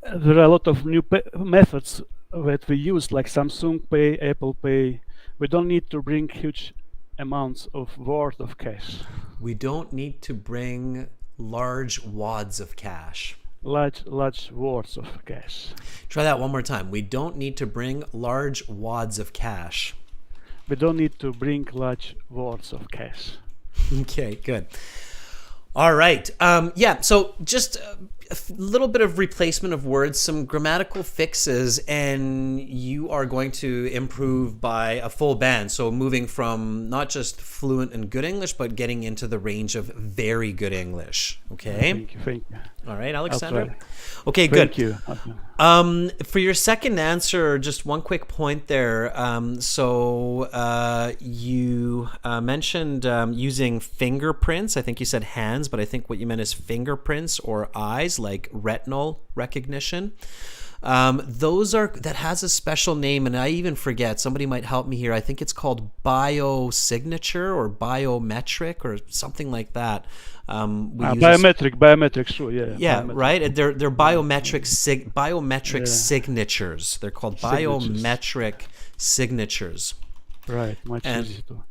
there are a lot of new methods that we use, like Samsung Pay, Apple Pay, we don't need to bring huge amounts of worth of cash. We don't need to bring large wads of cash. Large wads of cash. Try that one more time. We don't need to bring large wads of cash. We don't need to bring large wads of cash. Okay, good. All right. Yeah, so just a little bit of replacement of words, some grammatical fixes, and you are going to improve by a full band. So moving from not just fluent and good English, but getting into the range of very good English. Okay? Thank you. All right, Alexander? Okay, Thank good. you. For your second answer, just one quick point there. You mentioned using fingerprints. I think you said hands, but I think what you meant is fingerprints or eyes, like retinal recognition. That has a special name, and I even forget. Somebody might help me here. I think it's called biosignature or biometric or something like that. Biometrics, sure, yeah. Yeah, right. They're biometric signatures. They're called biometric signatures. Right, much easier to.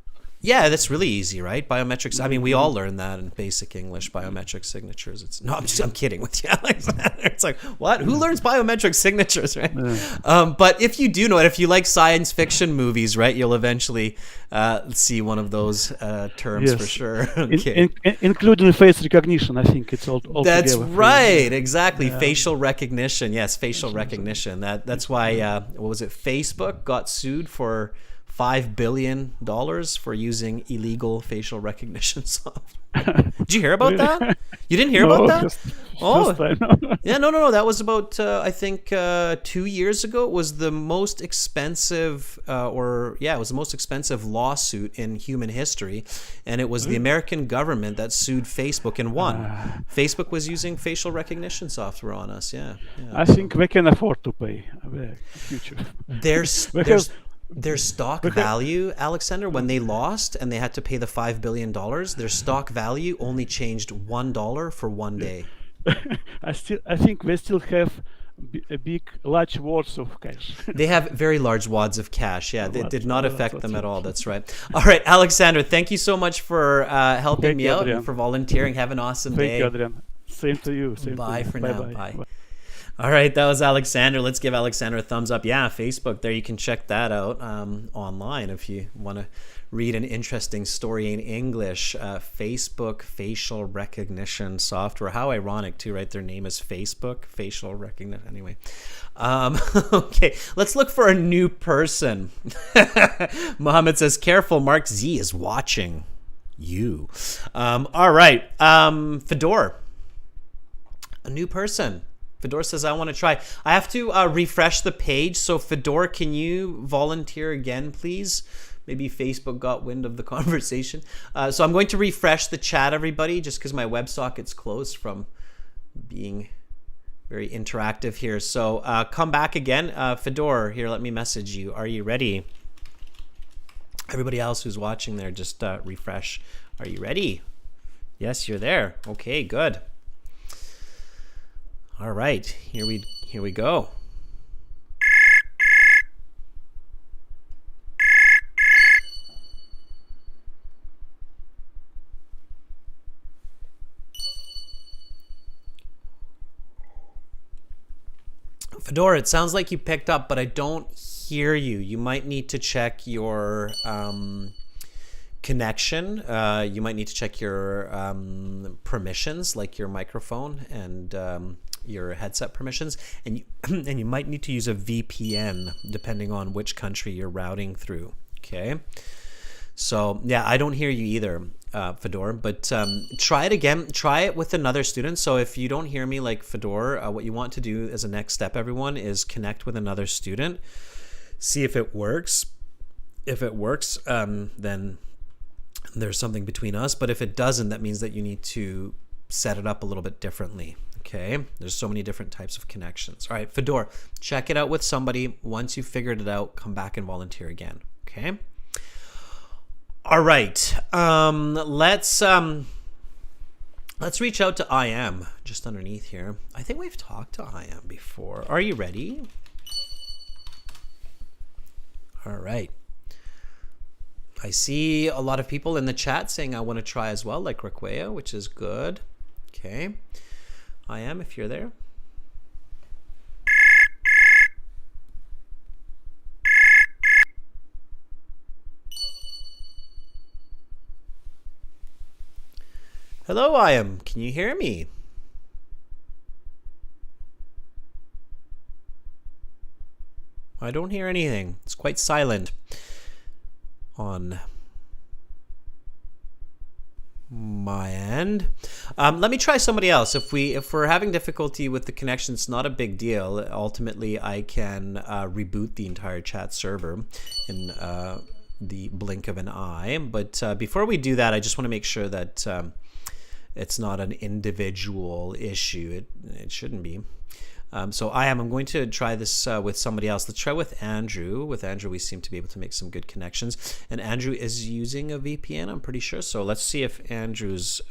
Yeah, that's really easy, right? Biometrics. I mean, we all learn that in basic English. Biometric signatures. I'm kidding with you, Alexander. It's like, what? Who learns biometric signatures, right? Yeah. But if you do know it, if you like science fiction movies, right, you'll eventually see one of those terms for sure. Okay. Including face recognition, I think it's all. That's together. right. Exactly. Yeah. Facial recognition. Yes, facial recognition. That's why. What was it? Facebook got sued for $5 billion for using illegal facial recognition software. Did you hear about that? You didn't hear about that? Yeah, no. That was about, I think, 2 years ago. It was the most expensive, lawsuit in human history. And it was the American government that sued Facebook and won. Facebook was using facial recognition software on us. Yeah. I think we can afford to pay the future. Their stock value, Alexander, when they lost and they had to pay the $5 billion, their stock value only changed $1 for 1 day. I think they still have large wads of cash. They have very large wads of cash. Yeah, it did not affect them at all. That's right. All right, Alexander, thank you so much for helping me out and for volunteering. Have an awesome day. Thank you, Adrian. Same to you. Bye for now. Bye. All right, that was Alexander. Let's give Alexander a thumbs up. Yeah, Facebook, there you can check that out online if you want to read an interesting story in English. Facebook facial recognition software. How ironic too, right? Their name is Facebook facial recognition. Anyway, okay, let's look for a new person. Mohammed says, careful, Mark Z is watching you. All right, Fedor, a new person. Fedor says, I want to try. I have to refresh the page. So Fedor, can you volunteer again, please? Maybe Facebook got wind of the conversation. So I'm going to refresh the chat, everybody, just because my WebSocket's closed from being very interactive here. So come back again. Fedor, here, let me message you. Are you ready? Everybody else who's watching there, just refresh. Are you ready? Yes, you're there. Okay, good. All right, here we go. Fedor, it sounds like you picked up, but I don't hear you. You might need to check your connection. You might need to check your permissions, like your microphone and your headset permissions, and you might need to use a VPN depending on which country you're routing through. Okay, So yeah, I don't hear you either, Fedor, but try it again. Try it with another student. So if you don't hear me like Fedor, what you want to do as a next step, everyone, is connect with another student. See if it works. If it works, then there's something between us. But if it doesn't, that means that you need to set it up a little bit differently. Okay, there's so many different types of connections. All right, Fedor, check it out with somebody. Once you've figured it out, come back and volunteer again. Okay. All right. Let's reach out to I am just underneath here. I think we've talked to I am before. Are you ready? All right. I see a lot of people in the chat saying I want to try as well, like Raquea, which is good. Okay. I am, if you're there. Hello, I am. Can you hear me? I don't hear anything. It's quite silent on my end. Let me try somebody else. If we're having difficulty with the connection, it's not a big deal. Ultimately, I can reboot the entire chat server in the blink of an eye. But before we do that, I just want to make sure that it's not an individual issue. It shouldn't be. So I'm going to try this with somebody else. Let's try with Andrew. With Andrew, we seem to be able to make some good connections. And Andrew is using a VPN, I'm pretty sure. So let's see if Andrew's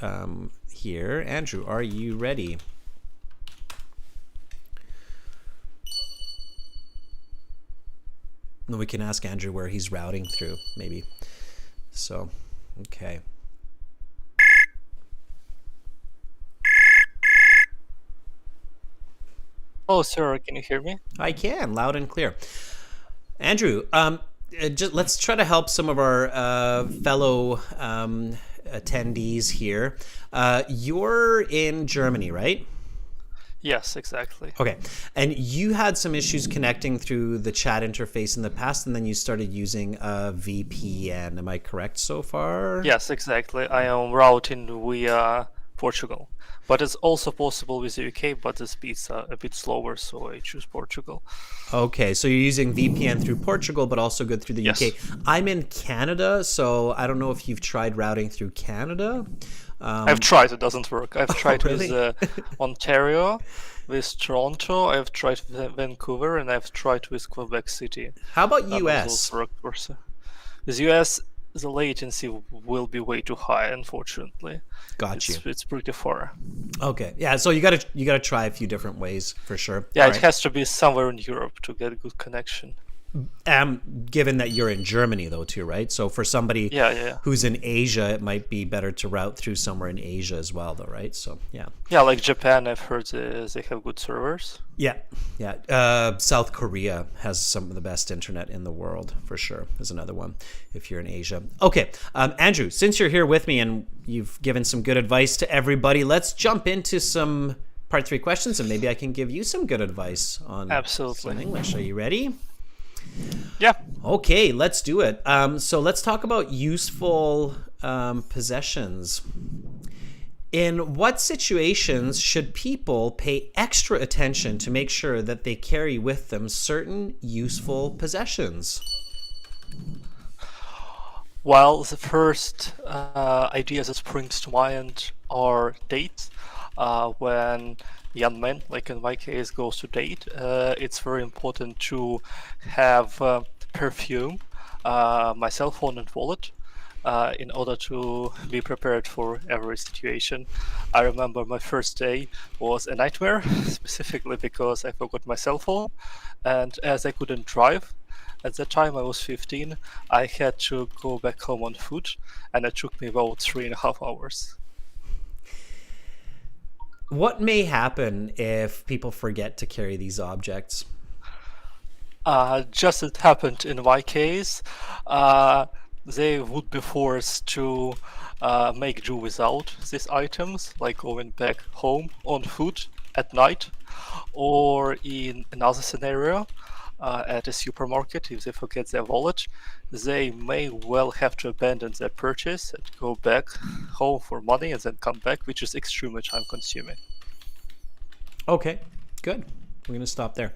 here. Andrew, are you ready? And we can ask Andrew where he's routing through, maybe. So, okay. Oh, sir, can you hear me? I can, loud and clear. Andrew, let's try to help some of our fellow attendees here. You're in Germany, right? Yes, exactly. Okay. And you had some issues connecting through the chat interface in the past, and then you started using a VPN. Am I correct so far? Yes, exactly. I am routing via Portugal. But it's also possible with the UK, but the speeds are a bit slower, so I choose Portugal. Okay, so you're using VPN through Portugal, but also good through the Yes. UK. I'm in Canada, so I don't know if you've tried routing through Canada. I've tried, it doesn't work. I've tried really? with Ontario, with Toronto, I've tried with Vancouver, and I've tried with Quebec City. How about Those US? work also. With US, the latency will be way too high, unfortunately. Got you. It's pretty far. Okay, yeah. So you gotta try a few different ways for sure. Yeah, All it right. has to be somewhere in Europe to get a good connection. Given that you're in Germany though too, right? So for somebody Yeah. who's in Asia, it might be better to route through somewhere in Asia as well, though, right? So yeah. Yeah, like Japan, I've heard they have good servers. Yeah. South Korea has some of the best internet in the world, for sure. There's another one if you're in Asia. Okay, Andrew, since you're here with me and you've given some good advice to everybody, let's jump into some part 3 questions, and maybe I can give you some good advice on Absolutely. some English. Are you ready? Yeah. Okay, let's do it. So let's talk about useful possessions. In what situations should people pay extra attention to make sure that they carry with them certain useful possessions? Well, the first idea that springs to mind are dates. When young men, like in my case, goes to date, it's very important to have perfume, my cell phone and wallet, in order to be prepared for every situation. I remember my first day was a nightmare, specifically because I forgot my cell phone, and as I couldn't drive, at that time I was 15, I had to go back home on foot, and it took me about 3.5 hours. What may happen if people forget to carry these objects? Just as it happened in my case, they would be forced to make do without these items, like going back home on foot at night, or in another scenario, at a supermarket, if they forget their wallet, they may well have to abandon their purchase and go back home for money and then come back, which is extremely time consuming. Okay, good. We're going to stop there.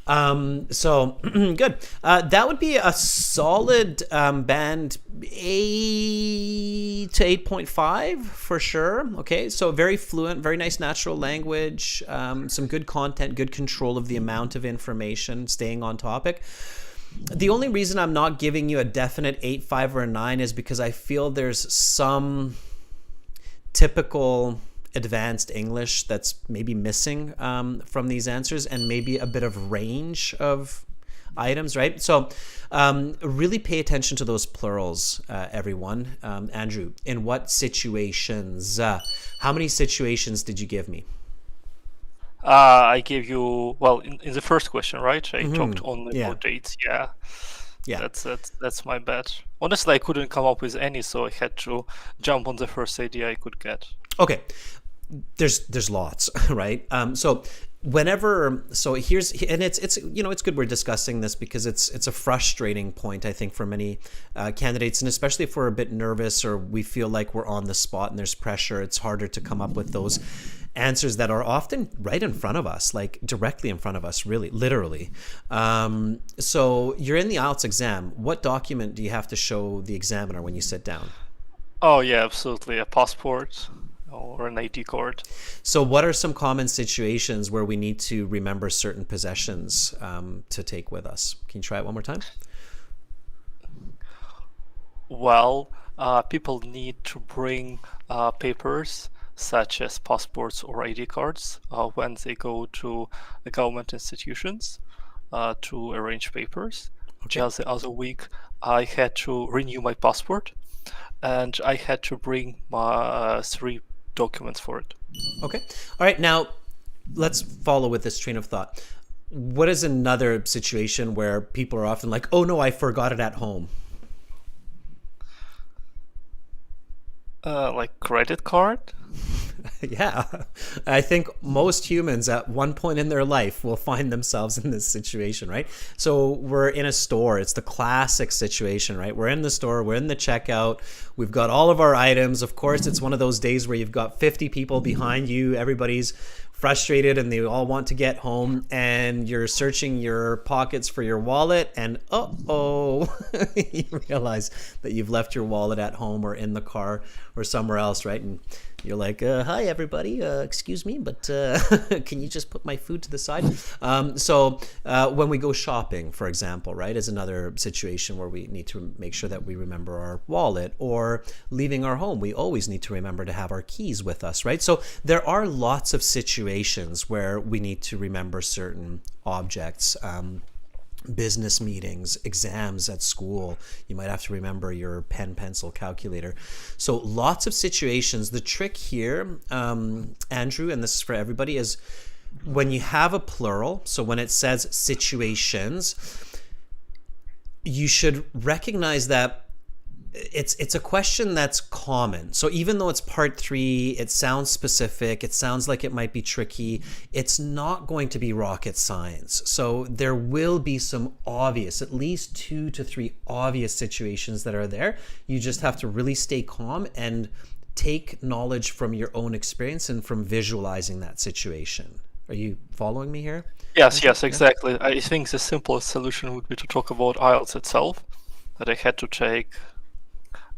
So good. That would be a solid band 8 to 8.5 for sure. Okay, so very fluent, very nice natural language, some good content, good control of the amount of information, staying on topic. The only reason I'm not giving you a definite 8.5 or a 9 is because I feel there's some typical advanced English that's maybe missing from these answers, and maybe a bit of range of items, right? So really pay attention to those plurals, everyone. Andrew, in what situations? How many situations did you give me? I gave you, well, in the first question, right? I talked only about dates. Yeah. That's my bad. Honestly, I couldn't come up with any, so I had to jump on the first idea I could get. Okay, there's lots, right? So here's, and it's it's good we're discussing this, because it's a frustrating point, I think, for many candidates, and especially if we're a bit nervous or we feel like we're on the spot and there's pressure. It's harder to come up with those answers that are often right in front of us, like directly in front of us, really, literally. So you're in the IELTS exam. What document do you have to show the examiner when you sit down? Oh yeah, absolutely, a passport or an ID card. So what are some common situations where we need to remember certain possessions to take with us? Can you try it one more time? Well, people need to bring papers such as passports or ID cards when they go to the government institutions to arrange papers. Okay. Just the other week, I had to renew my passport, and I had to bring my 3 documents for it. Okay. All right. Now, let's follow with this train of thought. What is another situation where people are often like, oh no, I forgot it at home? Like credit card? Yeah. I think most humans at one point in their life will find themselves in this situation, right? So we're in a store. It's the classic situation, right? We're in the store. We're in the checkout. We've got all of our items. Of course, it's one of those days where you've got 50 people behind you. Everybody's frustrated and they all want to get home, and you're searching your pockets for your wallet, and you realize that you've left your wallet at home or in the car or somewhere else, right? And you're like, hi everybody, excuse me, but can you just put my food to the side? So when we go shopping, for example, right, is another situation where we need to make sure that we remember our wallet, or leaving our home. We always need to remember to have our keys with us, right? So there are lots of situations where we need to remember certain objects. Business meetings, exams at school, you might have to remember your pen, pencil, calculator. So lots of situations. The trick here, Andrew, and this is for everybody, is when you have a plural, so when it says situations, you should recognize that it's a question that's common. So even though it's part 3, it sounds specific, it sounds like it might be tricky, it's not going to be rocket science. So there will be some obvious, at least 2 to 3 obvious situations that are there. You just have to really stay calm and take knowledge from your own experience and from visualizing that situation. Are you following me here? Yes, exactly. I think the simplest solution would be to talk about IELTS itself, that I had to take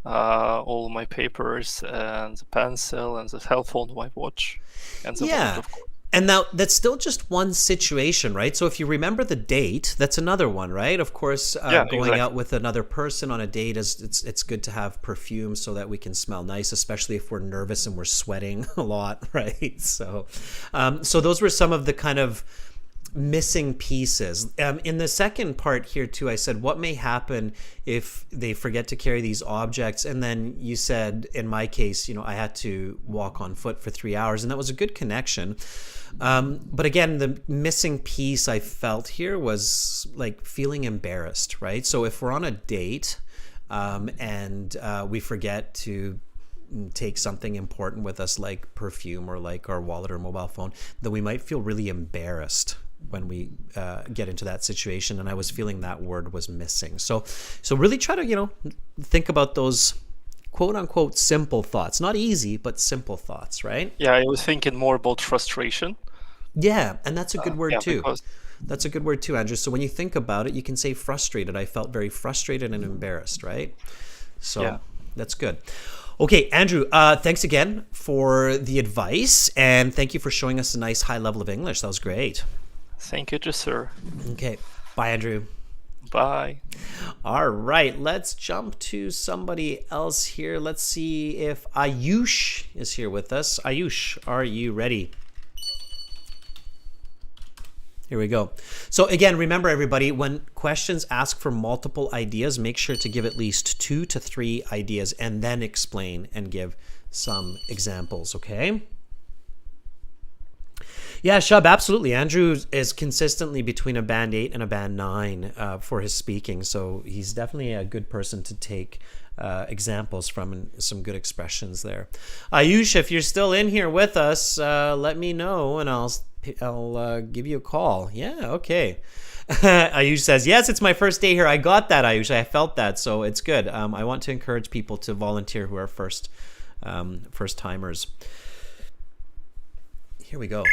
all my papers and the pencil and the cell phone, my watch, and the wallet, of course. And now that's still just one situation, right? So if you remember the date, that's another one, right? Of course, going out with another person on a date, it's good to have perfume so that we can smell nice, especially if we're nervous and we're sweating a lot, right? So those were some of the kind of missing pieces. In the second part here too, I said, what may happen if they forget to carry these objects? And then you said, in my case, I had to walk on foot for 3 hours, and that was a good connection. But again, the missing piece I felt here was like feeling embarrassed, right? So if we're on a date and we forget to take something important with us, like perfume or like our wallet or mobile phone, then we might feel really embarrassed we get into that situation, and I was feeling that word was missing. So really try to think about those quote unquote simple thoughts. Not easy, but simple thoughts, right? Yeah, I was thinking more about frustration. Yeah, and that's a good word too. Because That's a good word too, Andrew. So when you think about it, you can say frustrated. I felt very frustrated and embarrassed, right? So that's good. Okay, Andrew, thanks again for the advice, and thank you for showing us a nice high level of English. That was great. thank you to sir. Okay, bye, Andrew. Bye. All right, let's jump to somebody else here. Let's see if Ayush is here with us. Ayush, are you ready? Here we go. So again, remember everybody, when questions ask for multiple ideas, make sure to give at least 2 to 3 ideas and then explain and give some examples, okay? Yeah, Shub, absolutely. Andrew is consistently between a band 8 and a band 9 for his speaking, so he's definitely a good person to take examples from and some good expressions there. Ayush, if you're still in here with us, let me know and I'll give you a call. Yeah, okay. Ayush says, yes, it's my first day here. I got that, Ayush. I felt that, so it's good. I want to encourage people to volunteer who are first timers. Here we go.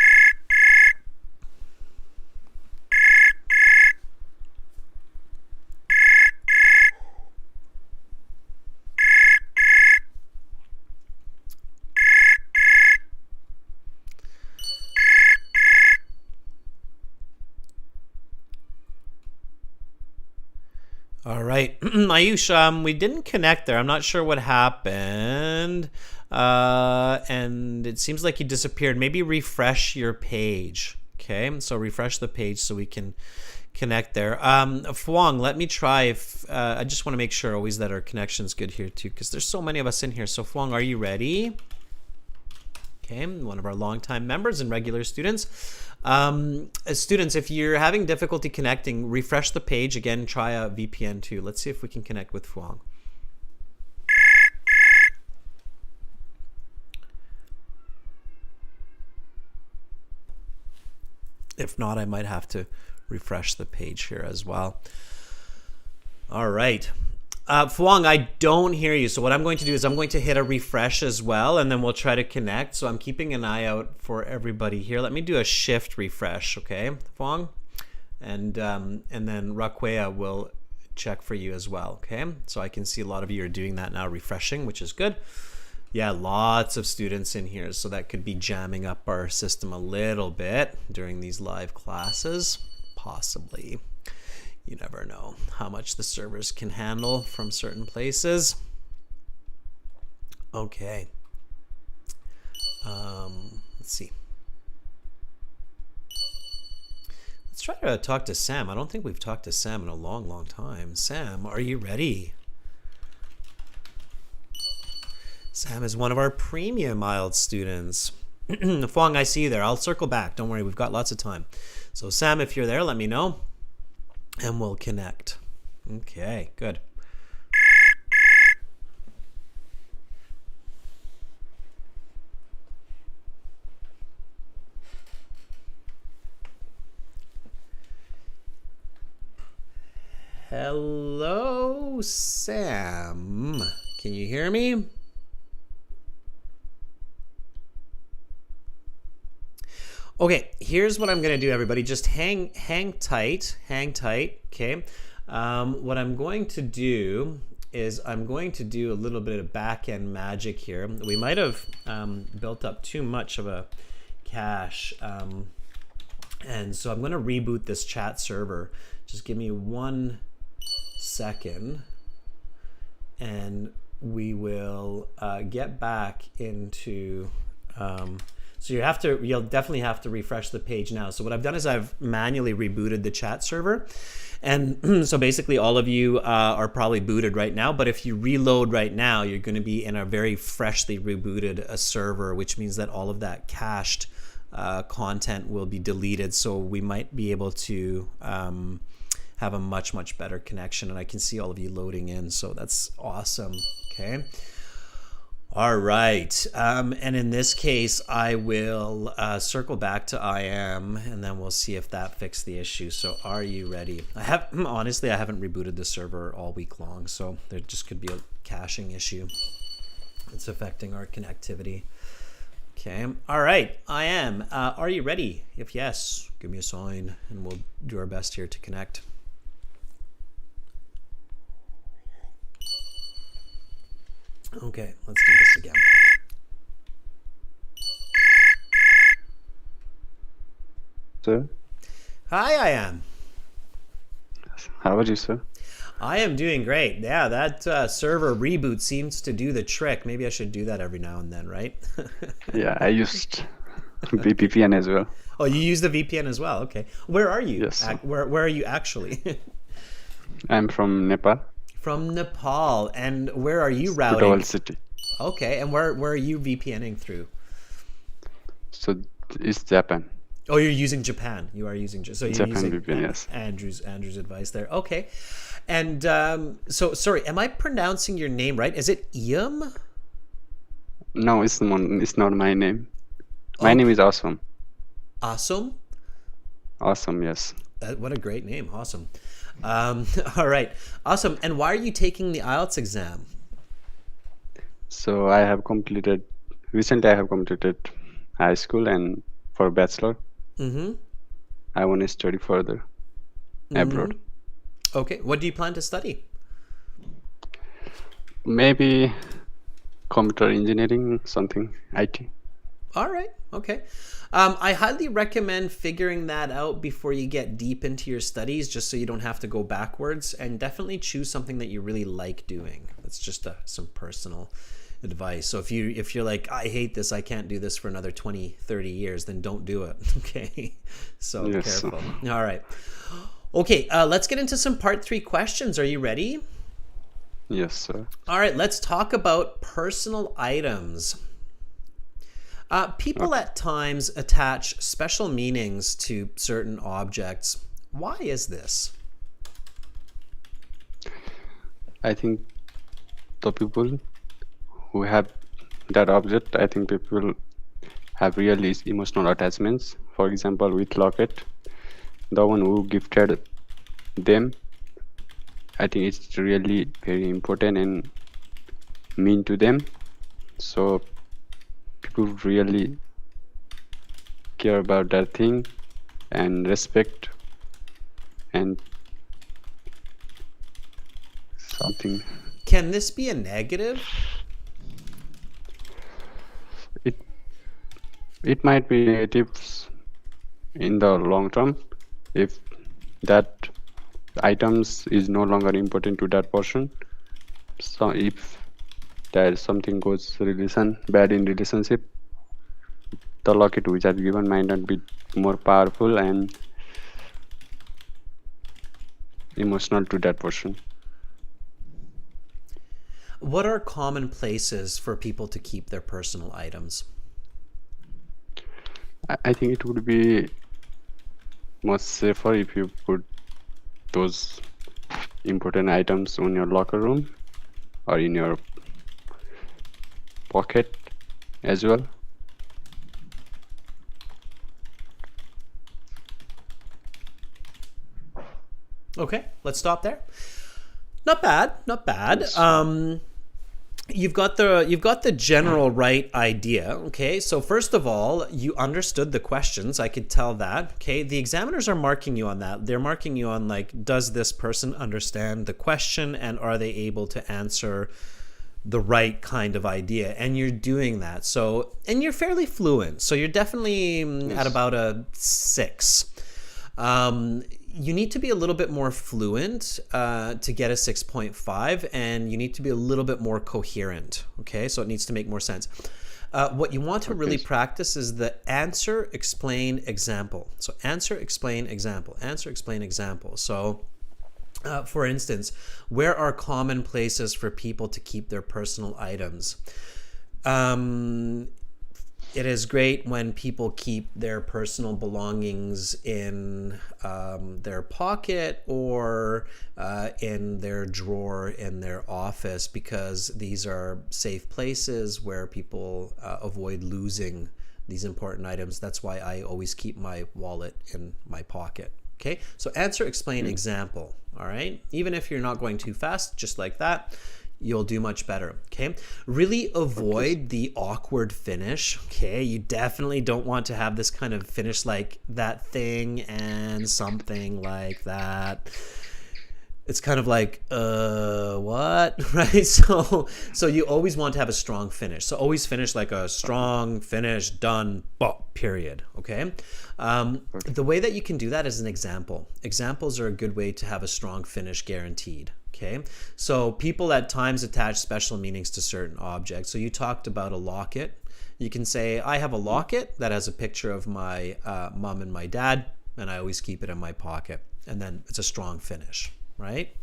All right, Ayush, we didn't connect there. I'm not sure what happened. And it seems like you disappeared. Maybe refresh your page. Okay, so refresh the page so we can connect there. Fuang, let me try if I just want to make sure always that our connection's good here too, because there's so many of us in here. So Fuang, are you ready? Okay, one of our longtime members and regular students. As students, if you're having difficulty connecting, refresh the page. Again, try a VPN too. Let's see if we can connect with Fuang. If not, I might have to refresh the page here as well. All right. Fuang, I don't hear you. So what I'm going to do is I'm going to hit a refresh as well, and then we'll try to connect. So I'm keeping an eye out for everybody here. Let me do a shift refresh, okay, Fuang? And then Raquea will check for you as well, okay? So I can see a lot of you are doing that now, refreshing, which is good. Yeah, lots of students in here, so that could be jamming up our system a little bit during these live classes, possibly. You never know how much the servers can handle from certain places. Okay. Let's see. Let's try to talk to Sam. I don't think we've talked to Sam in a long, long time. Sam, are you ready? Sam is one of our premium IELTS students. Fuang, I see you there. I'll circle back. Don't worry, we've got lots of time. So Sam, if you're there, let me know. And we'll connect. Okay, good. Hello, Sam. Can you hear me? Okay, here's what I'm gonna do, everybody. Just hang tight, okay? What I'm going to do is I'm going to do a little bit of back-end magic here. We might have built up too much of a cache, and so I'm gonna reboot this chat server. Just give me 1 second, and we will get back into so you'll definitely have to refresh the page now. So what I've done is I've manually rebooted the chat server. And so basically all of you are probably booted right now, but if you reload right now, you're going to be in a very freshly rebooted server, which means that all of that cached content will be deleted. So we might be able to have a much, much better connection. And I can see all of you loading in, so that's awesome. Okay. All right. And in this case, I will circle back to I am, and then we'll see if that fixed the issue. So are you ready? Honestly, I haven't rebooted the server all week long, so there just could be a caching issue. It's affecting our connectivity. Okay. All right. I am. Are you ready? If yes, give me a sign, and we'll do our best here to connect. Okay, let's do this again. Sir, Hi, I am. how are you, sir? I am doing great. Yeah, that server reboot seems to do the trick. Maybe I should do that every now and then, right? Yeah, I used VPN as well. Oh, you use the VPN as well. Okay. Where are you? Yes, sir. Where are you actually? I'm from Nepal, From Nepal. And where are you Kutawal routing? city. Okay. And where are you VPNing through? So it's Japan. Oh, you're using Japan. You are using so you're Japan using VPN, yes. Andrew's advice there. Okay. And so sorry, am I pronouncing your name right? Is it Iam? No, it's not my name. My name is Awesome. Awesome. Awesome, yes. What a great name. Awesome. All right. Awesome. And why are you taking the IELTS exam? So recently I have completed high school, and for bachelor, Mm-hmm. I want to study further abroad. Okay. What do you plan to study? Maybe computer engineering, something, IT. All right. Okay. I highly recommend figuring that out before you get deep into your studies, just so you don't have to go backwards, and definitely choose something that you really like doing. That's just some personal advice. So if you're like, I hate this, I can't do this for another 20, 30 years, then don't do it. Okay. So Yes. careful. All right. Okay. Let's get into some part 3 questions. Are you ready? Yes, sir. All right, let's talk about personal items. People at times attach special meanings to certain objects. Why is this? I think the people who have that object, I think people have really emotional attachments. For example, with locket, the one who gifted them, I think it's really very important and mean to them. So people really care about that thing and respect and something. Can this be a negative? It might be negatives in the long term if that items is no longer important to that person. So if there something goes bad in relationship, the locket which are given might not be more powerful and emotional to that person. What are common places for people to keep their personal items? I think it would be much safer if you put those important items in your locker room or in your pocket as well. Okay, let's stop there. Not bad, not bad. You've got the general right idea. Okay, so first of all, you understood the questions. I could tell that. Okay, the examiners are marking you on that. They're marking you on, like, does this person understand the question, and are they able to answer the right kind of idea? And you're doing that. So, and you're fairly fluent. So you're definitely at about a 6. You need to be a little bit more fluent to get a 6.5, and you need to be a little bit more coherent. Okay, so it needs to make more sense. What you want to really practice is the answer, explain, example. So answer, explain, example. Answer, explain, example. So for instance, where are common places for people to keep their personal items? It is great when people keep their personal belongings in their pocket or in their drawer in their office, because these are safe places where people avoid losing these important items. That's why I always keep my wallet in my pocket. Okay, so answer, explain, example. All right, even if you're not going too fast, just like that, you'll do much better. Okay, really avoid the awkward finish. Okay, you definitely don't want to have this kind of finish like that thing and something like that. It's kind of like, what, right? So you always want to have a strong finish. So always finish like a strong finish, done, period, okay? The way that you can do that is an example. Examples are a good way to have a strong finish guaranteed, okay? So people at times attach special meanings to certain objects. So you talked about a locket. You can say, I have a locket that has a picture of my mom and my dad, and I always keep it in my pocket. And then it's a strong finish. Right?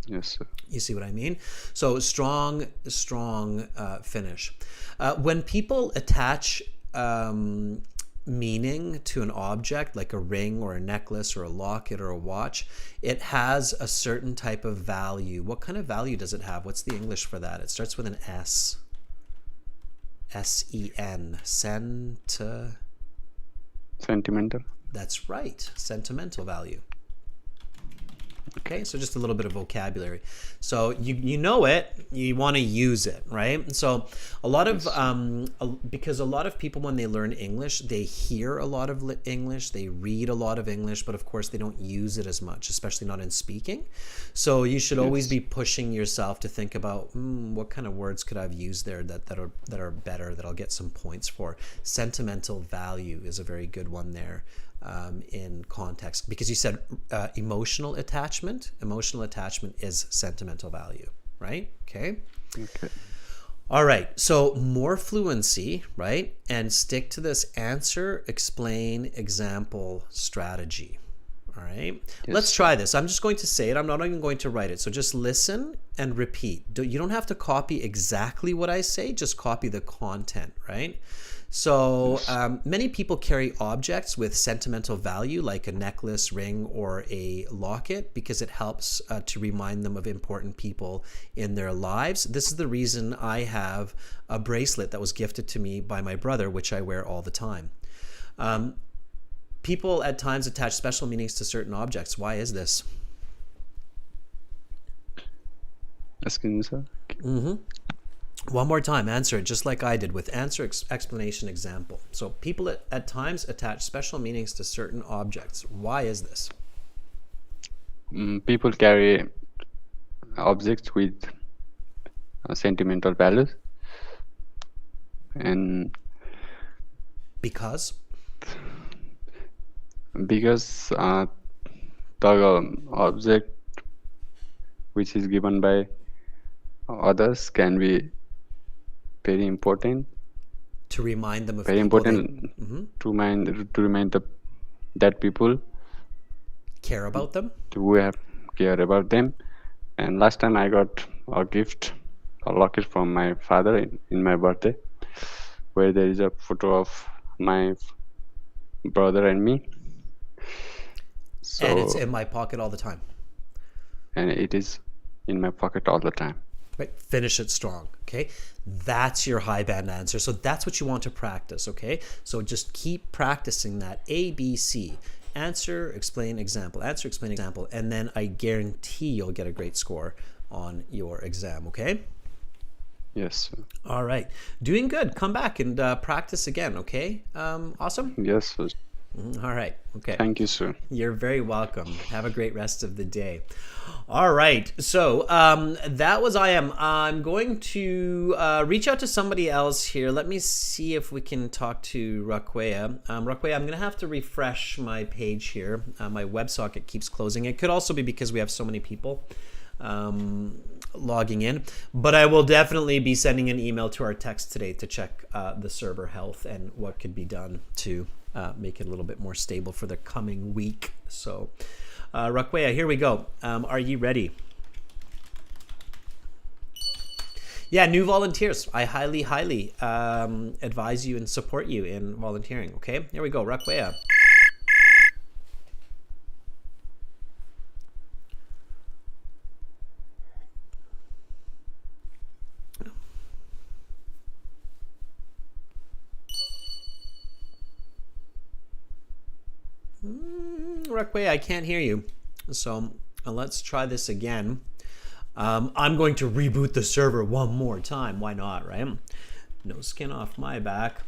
Yes, sir. You see what I mean? So strong finish. When people attach meaning to an object, like a ring or a necklace or a locket or a watch, it has a certain type of value. What kind of value does it have? What's the English for that? It starts with an S. S-E-N. Sentimental. That's right. Sentimental value. Okay, so just a little bit of vocabulary. So you know it, you want to use it, right? And so a lot of, because a lot of people, when they learn English, they hear a lot of English, they read a lot of English, but of course they don't use it as much, especially not in speaking. So you should always be pushing yourself to think about, what kind of words could I have used there that are better, that I'll get some points for. Sentimental value is a very good one there. In context, because you said emotional attachment. Emotional attachment is sentimental value, right? Okay. All right. So more fluency, right? And stick to this answer, explain, example strategy. All right. Yes. Let's try this. I'm just going to say it. I'm not even going to write it. So just listen and repeat. You don't have to copy exactly what I say. Just copy the content, right? So many people carry objects with sentimental value, like a necklace, ring, or a locket, because it helps to remind them of important people in their lives. This is the reason I have a bracelet that was gifted to me by my brother, which I wear all the time. People at times attach special meanings to certain objects. Why is this? Excuse me, sir. One more time, answer it just like I did with answer, explanation, example. So people at times attach special meanings to certain objects. Why is this? People carry objects with sentimental values, and Because the object which is given by others can be very important. To remind them of Very people important to remind that people care about them. who have care about them. And last time I got a gift, a locket from my father in my birthday, where there is a photo of my brother and me. So, And it's in my pocket all the time. and it is in my pocket all the time. Right? Finish it strong. Okay. That's your high band answer. So that's what you want to practice. Okay. So just keep practicing that ABC. Answer, explain, example. Answer, explain, example. And then I guarantee you'll get a great score on your exam. Okay. Yes. All right. Doing good. Come back and practice again. Okay. Awesome. Yes. Sir. All right. Okay. Thank you, sir. You're very welcome. Have a great rest of the day. All right. So that was I am. I'm going to reach out to somebody else here. Let me see if we can talk to Raquea. Raquea, I'm going to have to refresh my page here. My WebSocket keeps closing. It could also be because we have so many people logging in. But I will definitely be sending an email to our text today to check the server health and what could be done to make it a little bit more stable for the coming week. So, Raquea, here we go. Are you ready? Yeah, new volunteers. I highly advise you and support you in volunteering. Okay, here we go. Rakwea. Rakwea, I can't hear you. So let's try this again. I'm going to reboot the server one more time. Why not, right? No skin off my back.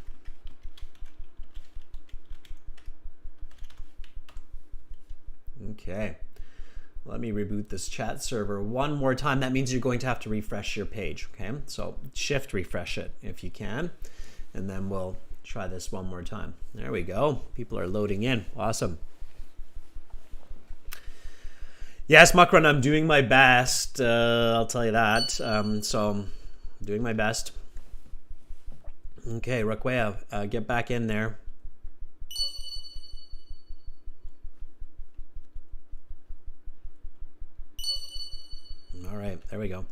Okay. Let me reboot this chat server one more time. That means you're going to have to refresh your page, okay? So shift refresh it if you can, and then we'll try this one more time. There we go. People are loading in. Awesome. Yes, Makran, I'm doing my best. I'll tell you that. So, doing my best. Okay, Rakwea, get back in there. All right, there we go.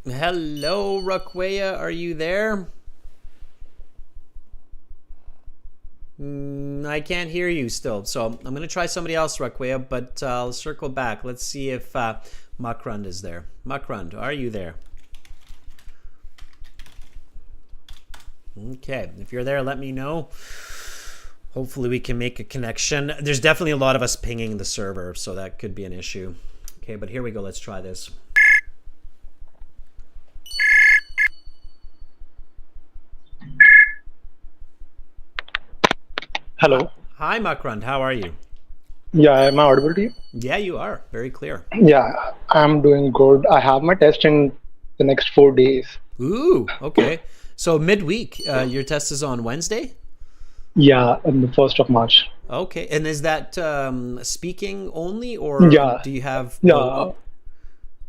Hello, Rakwea, are you there? I can't hear you still, so I'm going to try somebody else, Rakwea, but I'll circle back. Let's see if Makrand is there. Makrand, are you there? Okay, if you're there, let me know. Hopefully we can make a connection. There's definitely a lot of us pinging the server, so that could be an issue. Okay, but here we go. Let's try this. Hello. Hi, Makrand. How are you? Yeah, am I audible to you? Yeah, you are. Very clear. Yeah, I'm doing good. I have my test in the next 4 days. Ooh, okay. So midweek, your test is on Wednesday? Yeah, on the 1st of March. Okay, and is that speaking only, or Yeah. do you have... Yeah,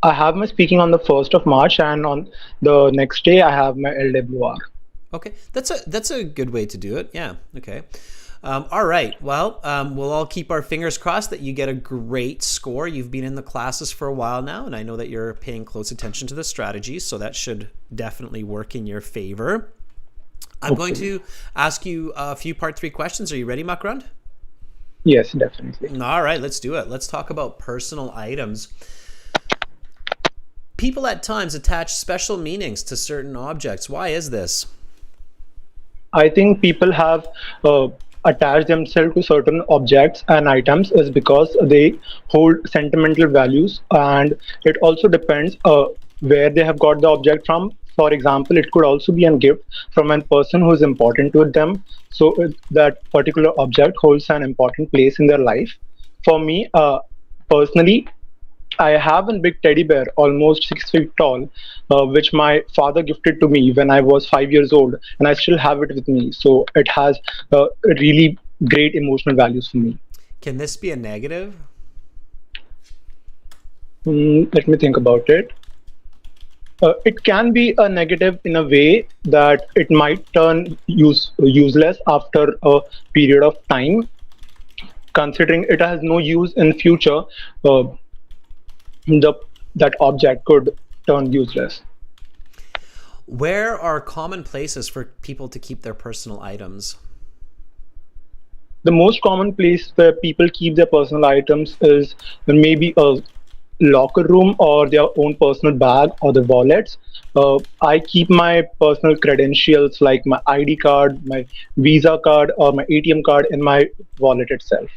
I have my speaking on the 1st of March, and on the next day I have my LWR. Okay, that's a good way to do it. Yeah, okay. All right, well, we'll all keep our fingers crossed that you get a great score. You've been in the classes for a while now, and I know that you're paying close attention to the strategies, so that should definitely work in your favor. I'm going to ask you a few part 3 questions. Are you ready, Makrand? Yes, definitely. All right, let's do it. Let's talk about personal items. People at times attach special meanings to certain objects. Why is this? I think people have attached themselves to certain objects and items is because they hold sentimental values, and it also depends where they have got the object from. For example, it could also be a gift from a person who is important to them, so that particular object holds an important place in their life. For me, personally, I have a big teddy bear, almost 6 feet tall, which my father gifted to me when I was 5 years old, and I still have it with me. So it has really great emotional values for me. Can this be a negative? Let me think about it. It can be a negative in a way that it might turn useless after a period of time. Considering it has no use in future, that object could turn useless. Where are common places for people to keep their personal items? The most common place where people keep their personal items is maybe a locker room or their own personal bag or the wallets. I keep my personal credentials like my ID card, my Visa card, or my ATM card in my wallet itself.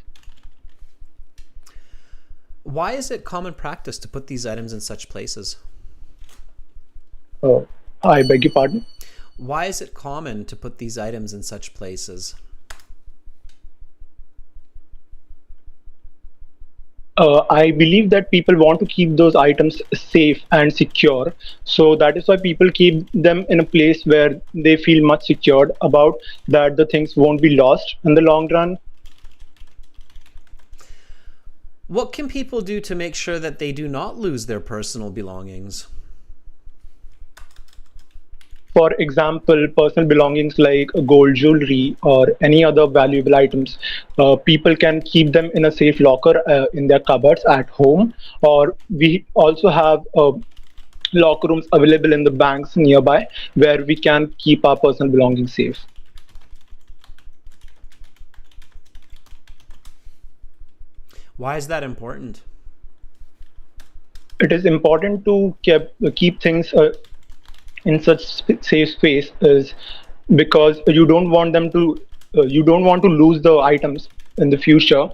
Why is it common practice to put these items in such places? I beg your pardon? Why is it common to put these items in such places? I believe that people want to keep those items safe and secure. So that is why people keep them in a place where they feel much secured about that the things won't be lost in the long run. What can people do to make sure that they do not lose their personal belongings? For example, personal belongings like gold jewelry or any other valuable items, people can keep them in a safe locker in their cupboards at home, or we also have locker rooms available in the banks nearby where we can keep our personal belongings safe. Why is that important? It is important to keep things in such safe space is because you don't want to lose the items in the future,